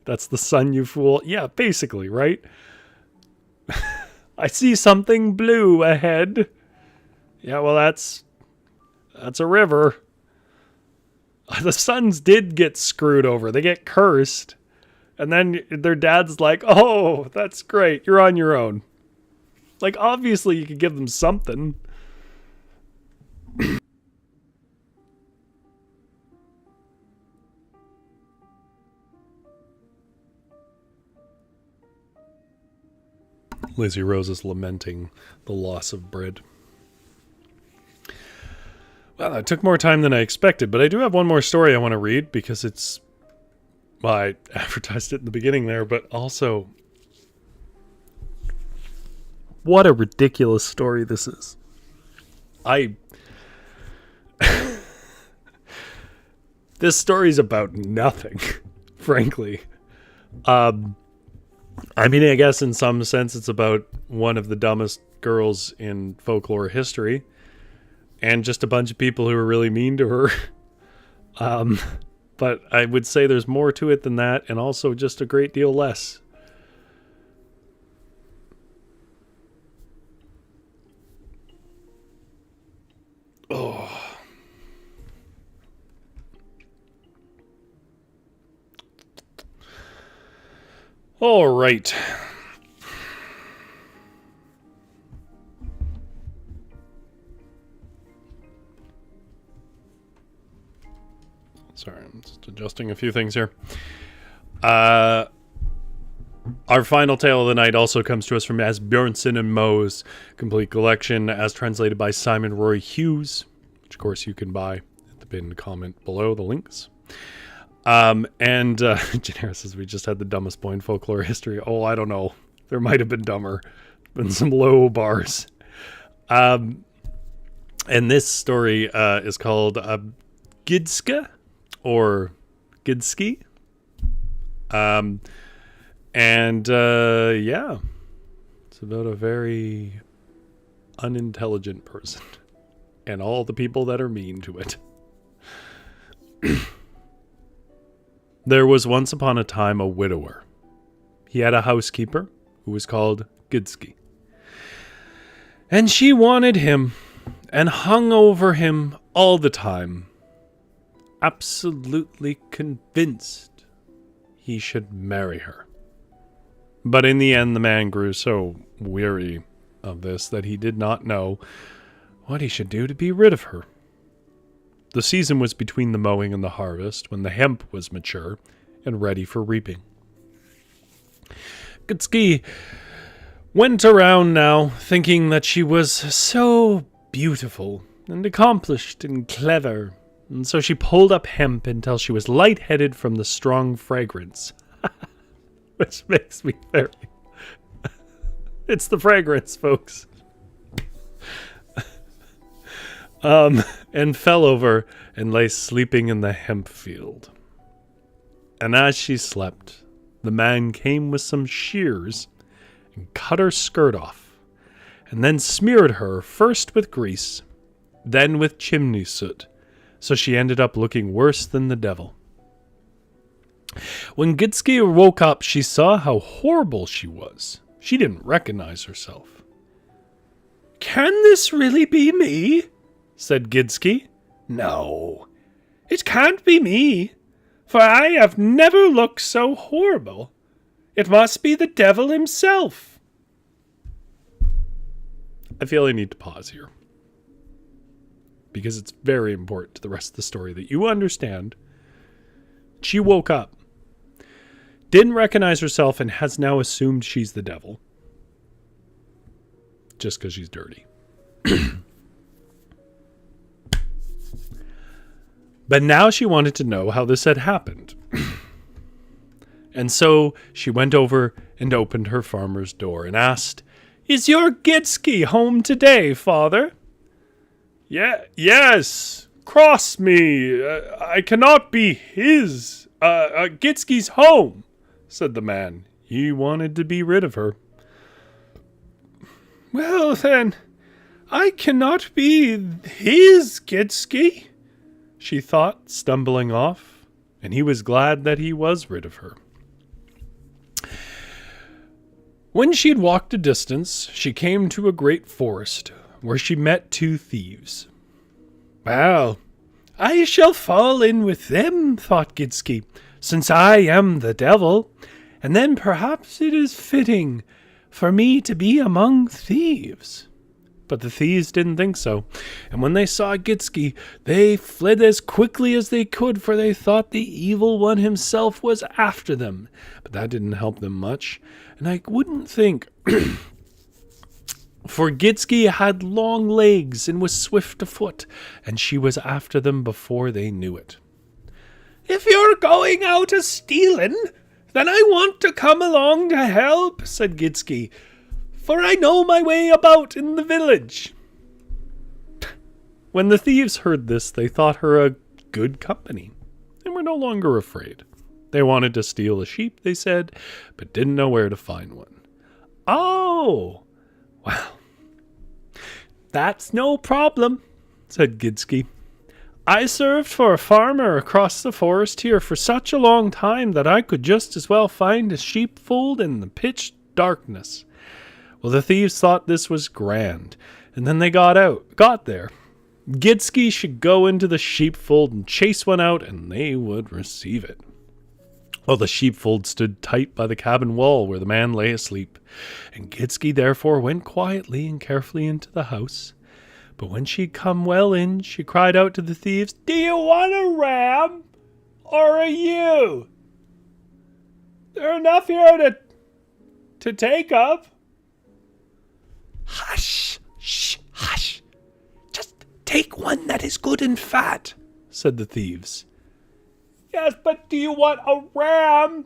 [SPEAKER 1] That's the sun, you fool. Yeah, basically, right? "I see something blue ahead." Yeah, well, that's a river. The sons did get screwed over. They get cursed. And then their dad's like, "Oh, that's great. You're on your own." Like, obviously you could give them something. Lizzie Rose is lamenting the loss of bread. Well, it took more time than I expected, but I do have one more story I want to read because it's... Well, I advertised it in the beginning there, but also... What a ridiculous story this is. This story's about nothing, frankly. I mean, I guess in some sense it's about one of the dumbest girls in folklore history. And just a bunch of people who are really mean to her. But I would say there's more to it than that, and also just a great deal less. Oh. All right. Sorry, I'm just adjusting a few things here. Our final tale of the night also comes to us from Asbjornsen and Moe's complete collection, as translated by Simon Rory Hughes, which of course you can buy at the pinned comment below, the links. Janera says we just had the dumbest boy in folklore history. Oh, I don't know. There might have been dumber. Been some low bars. And this story is called Gidske or Gidske. Yeah, it's about a very unintelligent person and all the people that are mean to it. There was once upon a time a widower. He had a housekeeper who was called Gidske. And she wanted him and hung over him all the time, absolutely convinced he should marry her. But in the end, the man grew so weary of this that he did not know what he should do to be rid of her. The season was between the mowing and the harvest, when the hemp was mature and ready for reaping. Gidske went around now, thinking that she was so beautiful and accomplished and clever, and so she pulled up hemp until she was lightheaded from the strong fragrance. Which makes me very... It's the fragrance, folks. And fell over and lay sleeping in the hemp field. And as she slept, the man came with some shears and cut her skirt off, and then smeared her first with grease, then with chimney soot, so she ended up looking worse than the devil. When Gidske woke up, she saw how horrible she was. She didn't recognize herself. "Can this really be me?" said Gidske. "No, it can't be me, for I have never looked so horrible. It must be the devil himself." I feel I need to pause here, because it's very important to the rest of the story that you understand. She woke up, didn't recognize herself, and has now assumed she's the devil. Just because she's dirty. But now she wanted to know how this had happened. And so she went over and opened her farmer's door and asked, "Is your Gidske home today, father?" Yes. Cross me. I cannot be his. Gitske's home," said the man. He wanted to be rid of her. "Well, then, I cannot be his Gidske," she thought, stumbling off, and he was glad that he was rid of her. When she had walked a distance, she came to a great forest, where she met two thieves. "Well, I shall fall in with them," thought Gidske, "since I am the devil, and then perhaps it is fitting for me to be among thieves." But the thieves didn't think so, and when they saw Gidske, they fled as quickly as they could, for they thought the evil one himself was after them. But that didn't help them much, and I wouldn't think, for Gidske had long legs and was swift of foot, and she was after them before they knew it. "If you're going out a-stealing, then I want to come along to help," said Gidske, "for I know my way about in the village." When the thieves heard this, they thought her a good company, and were no longer afraid. They wanted to steal a sheep, they said, but didn't know where to find one. "Oh, well, that's no problem," said Gidske. "I served for a farmer across the forest here for such a long time that I could just as well find a sheepfold in the pitch darkness." Well, the thieves thought this was grand, and then they got there. Gidske should go into the sheepfold and chase one out, and they would receive it. Well, the sheepfold stood tight by the cabin wall where the man lay asleep, and Gidske therefore went quietly and carefully into the house. But when she'd come well in, she cried out to the thieves, "Do you want a ram?" or a ewe? There are enough here to take of.
[SPEAKER 2] Hush, shh, hush. Just take one that is good and fat, said the thieves.
[SPEAKER 1] Yes, but do you want a ram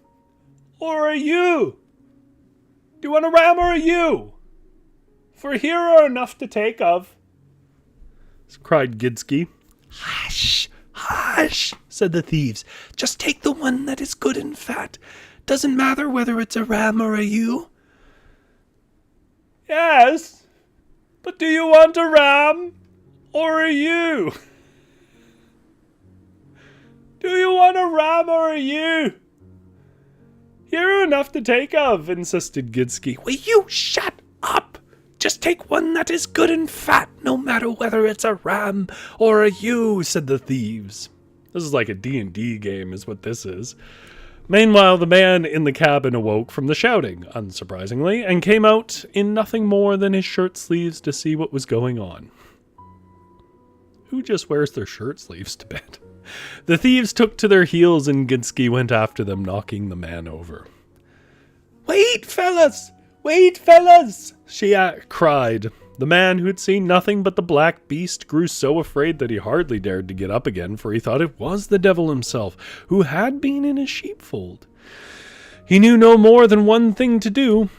[SPEAKER 1] or a ewe? Do you want a ram or a ewe? For here are enough to take of, cried Gidske.
[SPEAKER 2] Hush, hush, said the thieves. Just take the one that is good and fat. Doesn't matter whether it's a ram or a ewe.
[SPEAKER 1] Yes, but do you want a ram or a ewe? Do you want a ram or a ewe? Here are enough to take of, insisted Gidske.
[SPEAKER 2] Will you shut up? Just take one that is good and fat, no matter whether it's a ram or a ewe, said the thieves.
[SPEAKER 1] This is like a D&D game is what this is. Meanwhile, the man in the cabin awoke from the shouting, unsurprisingly, and came out in nothing more than his shirt sleeves to see what was going on. Who just wears their shirt sleeves to bed? The thieves took to their heels and Gidske went after them, knocking the man over. Wait, fellas! Wait, fellas! She cried. The man, who had seen nothing but the black beast, grew so afraid that he hardly dared to get up again, for he thought it was the devil himself, who had been in his sheepfold. He knew no more than one thing to do.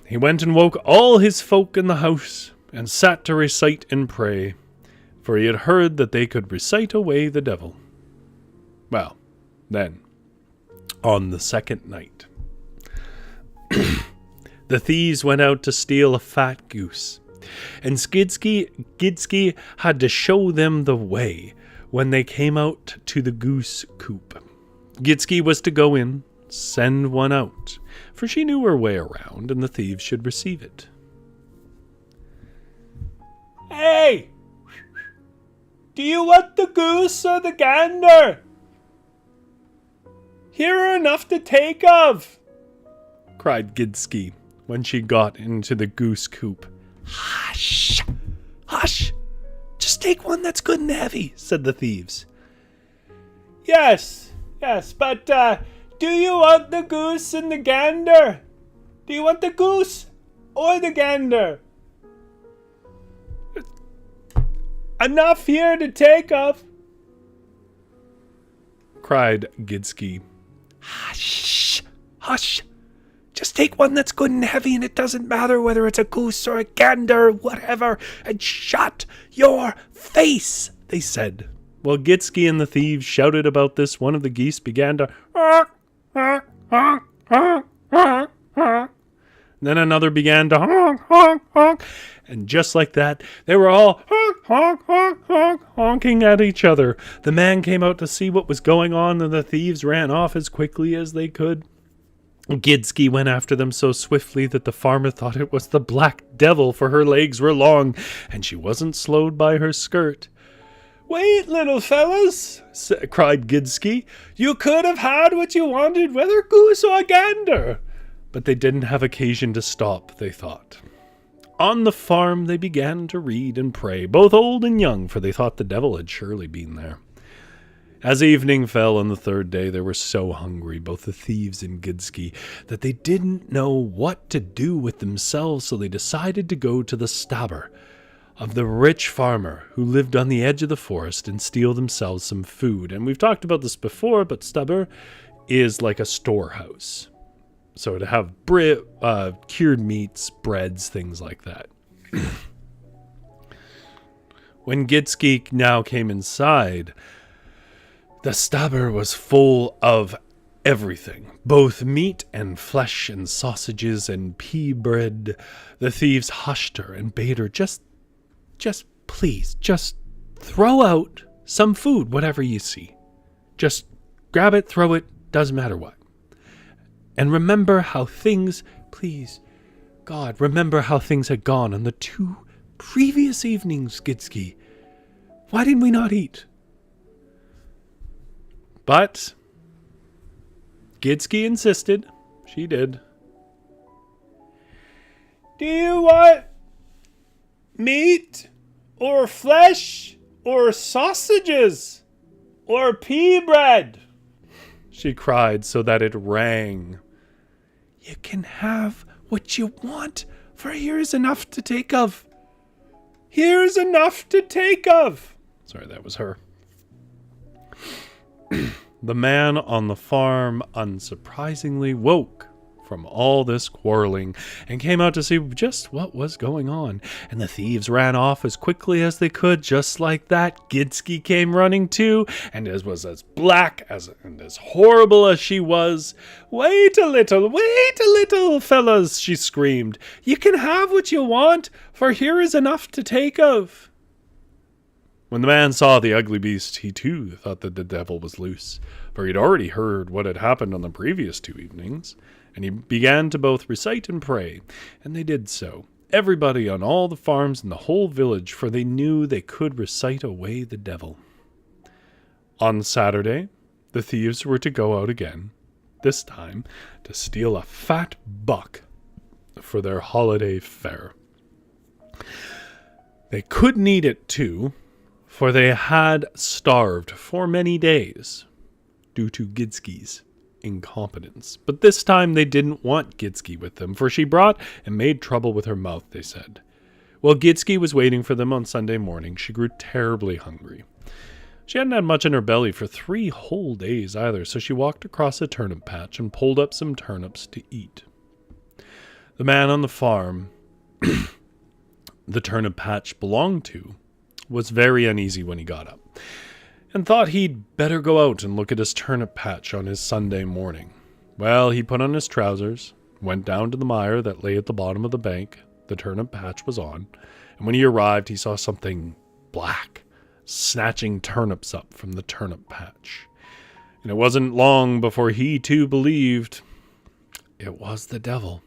[SPEAKER 1] He went and woke all his folk in the house, and sat to recite and pray, for he had heard that they could recite away the devil. Well, then, on the second night, the thieves went out to steal a fat goose, and Gidske had to show them the way when they came out to the goose coop. Gidske was to go in, send one out, for she knew her way around, and the thieves should receive it. Hey! Do you want the goose or the gander? Here are enough to take of, cried Gidske when she got into the goose coop.
[SPEAKER 2] Hush, hush. Just take one that's good and heavy, said the thieves.
[SPEAKER 1] Yes, but do you want the goose and the gander? Do you want the goose or the gander? Enough here to take of, cried Gidske.
[SPEAKER 2] Hush, hush. Just take one that's good and heavy, and it doesn't matter whether it's a goose or a gander or whatever, and shut your face, they said.
[SPEAKER 1] While Gidske and the thieves shouted about this, one of the geese began to then another began to honk, honk, honk. And just like that, they were all honk, honk, honk, honk, honking at each other. The man came out to see what was going on, and the thieves ran off as quickly as they could. Gidske went after them so swiftly that the farmer thought it was the black devil, for her legs were long, and she wasn't slowed by her skirt. Wait, little fellas, cried Gidske. You could have had what you wanted, whether goose or gander. But they didn't have occasion to stop, they thought. On the farm they began to read and pray, both old and young, for they thought the devil had surely been there. As evening fell on the third day, they were so hungry, both the thieves and Gidske, that they didn't know what to do with themselves, so they decided to go to the stabber of the rich farmer who lived on the edge of the forest and steal themselves some food. And we've talked about this before, but stabber is like a storehouse. So to have cured meats, breads, things like that. When Gidske now came inside, the stabber was full of everything, both meat and flesh and sausages and pea bread. The thieves hushed her and bade her just please, just throw out some food, whatever you see. Just grab it, throw it, doesn't matter what. And remember how things, please, God, remember how things had gone on the 2 previous evenings, Gidske. Why didn't we not eat? But Gidske insisted. She did. Do you want meat or flesh or sausages or pea bread? she cried so that it rang. "You can have what you want, for here's enough to take of." Here's enough to take of. Sorry, that was her. The man on the farm unsurprisingly woke from all this quarreling and came out to see just what was going on. And the thieves ran off as quickly as they could. Just like that, Gidske came running too, and was as black and as horrible as she was. Wait a little, fellas," she screamed. "You can have what you want, for here is enough to take of." When the man saw the ugly beast, he too thought that the devil was loose, for he'd already heard what had happened on the previous 2 evenings, and he began to both recite and pray, and they did so, everybody on all the farms in the whole village, for they knew they could recite away the devil. On Saturday, the thieves were to go out again, this time to steal a fat buck for their holiday fare. They couldn't eat it too, for they had starved for many days due to Gidske's incompetence. But this time they didn't want Gidske with them, for she brought and made trouble with her mouth, they said. While Gidske was waiting for them on Sunday morning, she grew terribly hungry. She hadn't had much in her belly for 3 whole days either, so she walked across a turnip patch and pulled up some turnips to eat. The man on the farm the turnip patch belonged to was very uneasy when he got up, and thought he'd better go out and look at his turnip patch on his Sunday morning. Well, he put on his trousers, went down to the mire that lay at the bottom of the bank the turnip patch was on, and when he arrived he saw something black snatching turnips up from the turnip patch. And it wasn't long before he too believed it was the devil.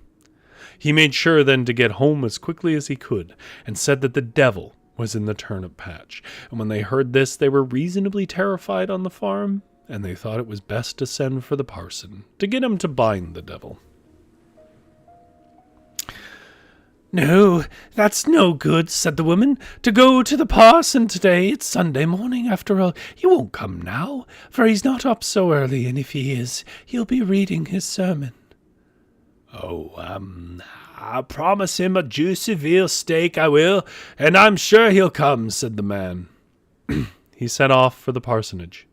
[SPEAKER 1] He made sure then to get home as quickly as he could, and said that the devil was in the turnip patch. And when they heard this, they were reasonably terrified on the farm, and they thought it was best to send for the parson to get him to bind the devil.
[SPEAKER 2] "No, that's no good," said the woman, "to go to the parson today. It's Sunday morning, after all. He won't come now, for he's not up so early, and if he is, he'll be reading his sermon."
[SPEAKER 3] "Oh, I'll promise him a juicy veal steak, I will, and I'm sure he'll come," said the man.
[SPEAKER 1] He set off for the parsonage.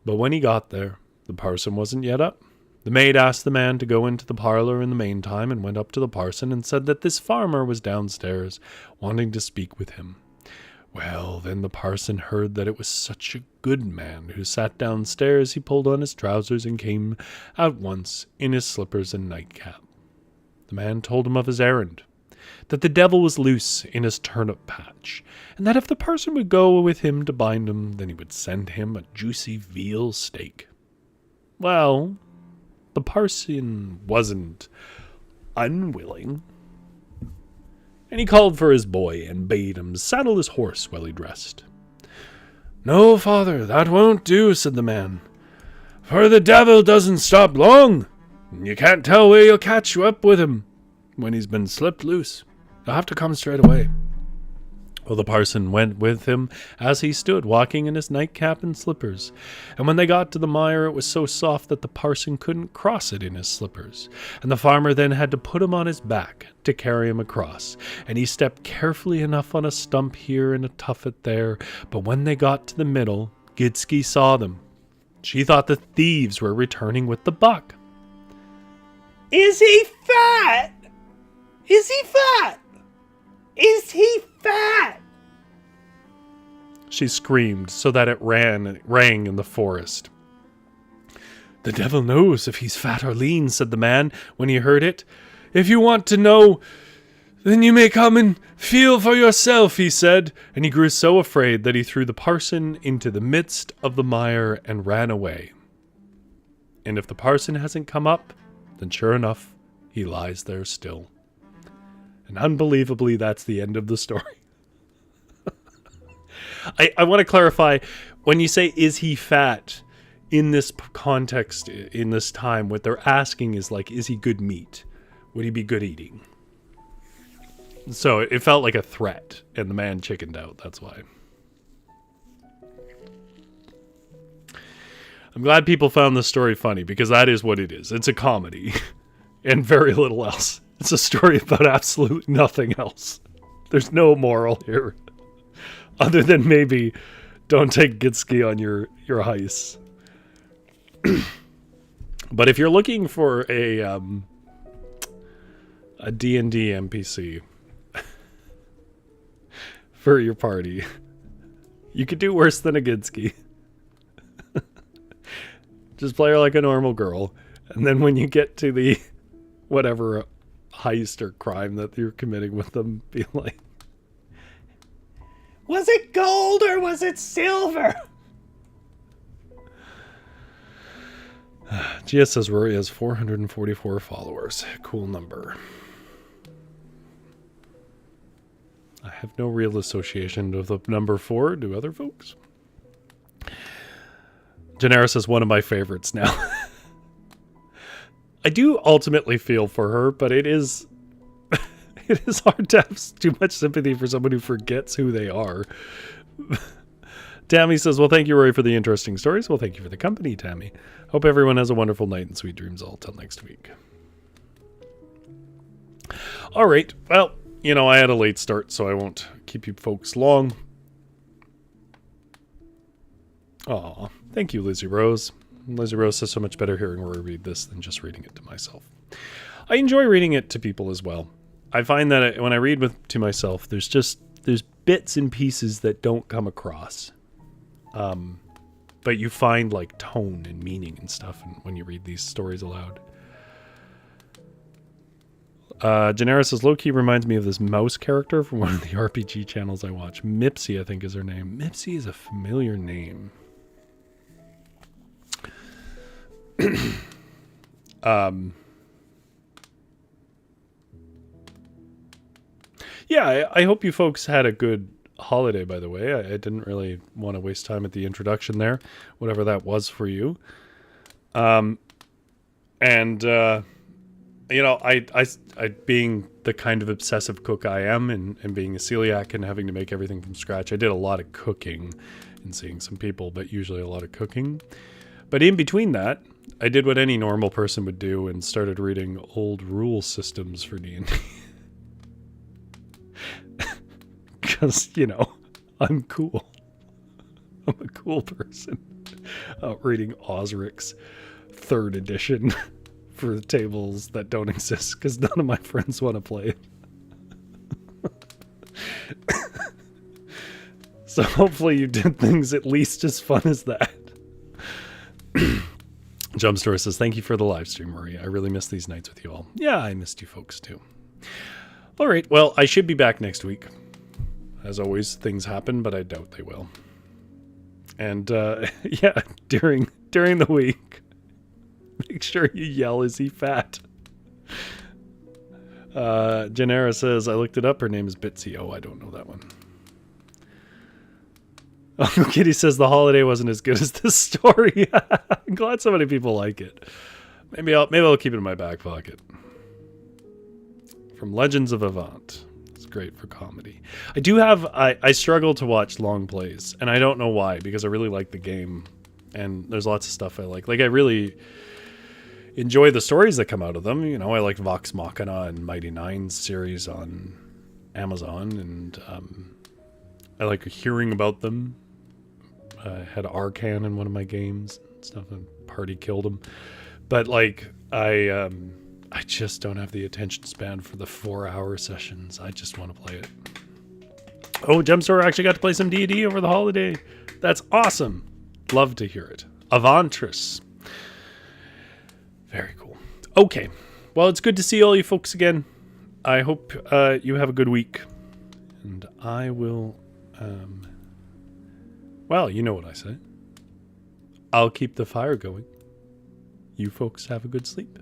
[SPEAKER 1] But when he got there, the parson wasn't yet up. The maid asked the man to go into the parlor in the meantime, and went up to the parson and said that this farmer was downstairs, wanting to speak with him. Well, then the parson heard that it was such a good man who sat downstairs, he pulled on his trousers and came at once in his slippers and nightcap. The man told him of his errand, that the devil was loose in his turnip patch, and that if the parson would go with him to bind him, then he would send him a juicy veal steak. Well, the parson wasn't unwilling, and he called for his boy and bade him saddle his horse while he dressed. "No, father, that won't do," said the man, "for the devil doesn't stop long. You can't tell where you'll catch you up with him when he's been slipped loose. You'll have to come straight away." Well, the parson went with him as he stood, walking in his nightcap and slippers. And when they got to the mire, it was so soft that the parson couldn't cross it in his slippers. And the farmer then had to put him on his back to carry him across. And he stepped carefully enough on a stump here and a tuffet there. But when they got to the middle, Gidske saw them. She thought the thieves were returning with the buck.
[SPEAKER 2] "Is he fat? Is he fat? Is he fat?"
[SPEAKER 1] she screamed so that it rang in the forest. "The devil knows if he's fat or lean," said the man when he heard it. "If you want to know, then you may come and feel for yourself," he said, and he grew so afraid that he threw the parson into the midst of the mire and ran away. And if the parson hasn't come up, then sure enough, he lies there still. And unbelievably, that's the end of the story. I want to clarify, when you say, is he fat, in this context, in this time, what they're asking is like, is he good meat? Would he be good eating? So it felt like a threat, and the man chickened out, that's why. I'm glad people found this story funny, because that is what it is. It's a comedy and very little else. It's a story about absolute nothing else. There's no moral here other than maybe don't take Gidske on your heists. But if you're looking for a D&D NPC for your party, you could do worse than a Gidske. Just play her like a normal girl, and then when you get to the whatever heist or crime that you're committing with them, be like, was it gold or was it silver? GS says Rory has 444 followers. Cool number. I have no real association with the number 4. Do other folks? Daenerys is one of my favorites now. I do ultimately feel for her, but it is hard to have too much sympathy for someone who forgets who they are. Tammy says, well, thank you, Rory, for the interesting stories. Well, thank you for the company, Tammy. Hope everyone has a wonderful night and sweet dreams all till next week. All right. Well, you know, I had a late start, so I won't keep you folks long. Aw, thank you, Lizzie Rose. Lizzie Rose says so much better hearing Rory read this than just reading it to myself. I enjoy reading it to people as well. I find that when I read to myself, there's bits and pieces that don't come across. But you find like tone and meaning and stuff when you read these stories aloud. Daenerys says, low-key reminds me of this mouse character from one of the RPG channels I watch. Mipsy, I think, is her name. Mipsy is a familiar name. Yeah, I hope you folks had a good holiday, by the way. I didn't really want to waste time at the introduction there, whatever that was for you. You know, I being the kind of obsessive cook I am, and being a celiac and having to make everything from scratch, I did a lot of cooking and seeing some people, but usually a lot of cooking. But in between that, I did what any normal person would do and started reading old rule systems for D&D. Because, you know, I'm cool. I'm a cool person. Reading Osric's 3rd edition for the tables that don't exist because none of my friends want to play it. So hopefully you did things at least as fun as that. Jumpstore says, thank you for the live stream, Rory. I really miss these nights with you all. Yeah, I missed you folks too. All right, well, I should be back next week. As always, things happen, but I doubt they will. And yeah, during the week, make sure you yell, is he fat? Janera says, I looked it up. Her name is Bitsy. Oh, I don't know that one. Oh, Kitty says the holiday wasn't as good as this story. I'm glad so many people like it. Maybe I'll keep it in my back pocket. From Legends of Avant. It's great for comedy. I struggle to watch long plays, and I don't know why, because I really like the game, and there's lots of stuff I like. Like, I really enjoy the stories that come out of them. You know, I like Vox Machina and Mighty Nines series on Amazon, and I like hearing about them. I had Arcan in one of my games and stuff, and Party killed him. But like, I just don't have the attention span for the 4-hour sessions. I just want to play it. Oh, Gemstore actually got to play some D&D over the holiday. That's awesome. Love to hear it. Avantris. Very cool. Okay. Well, it's good to see all you folks again. I hope you have a good week. And I will... well, you know what I say. I'll keep the fire going. You folks have a good sleep.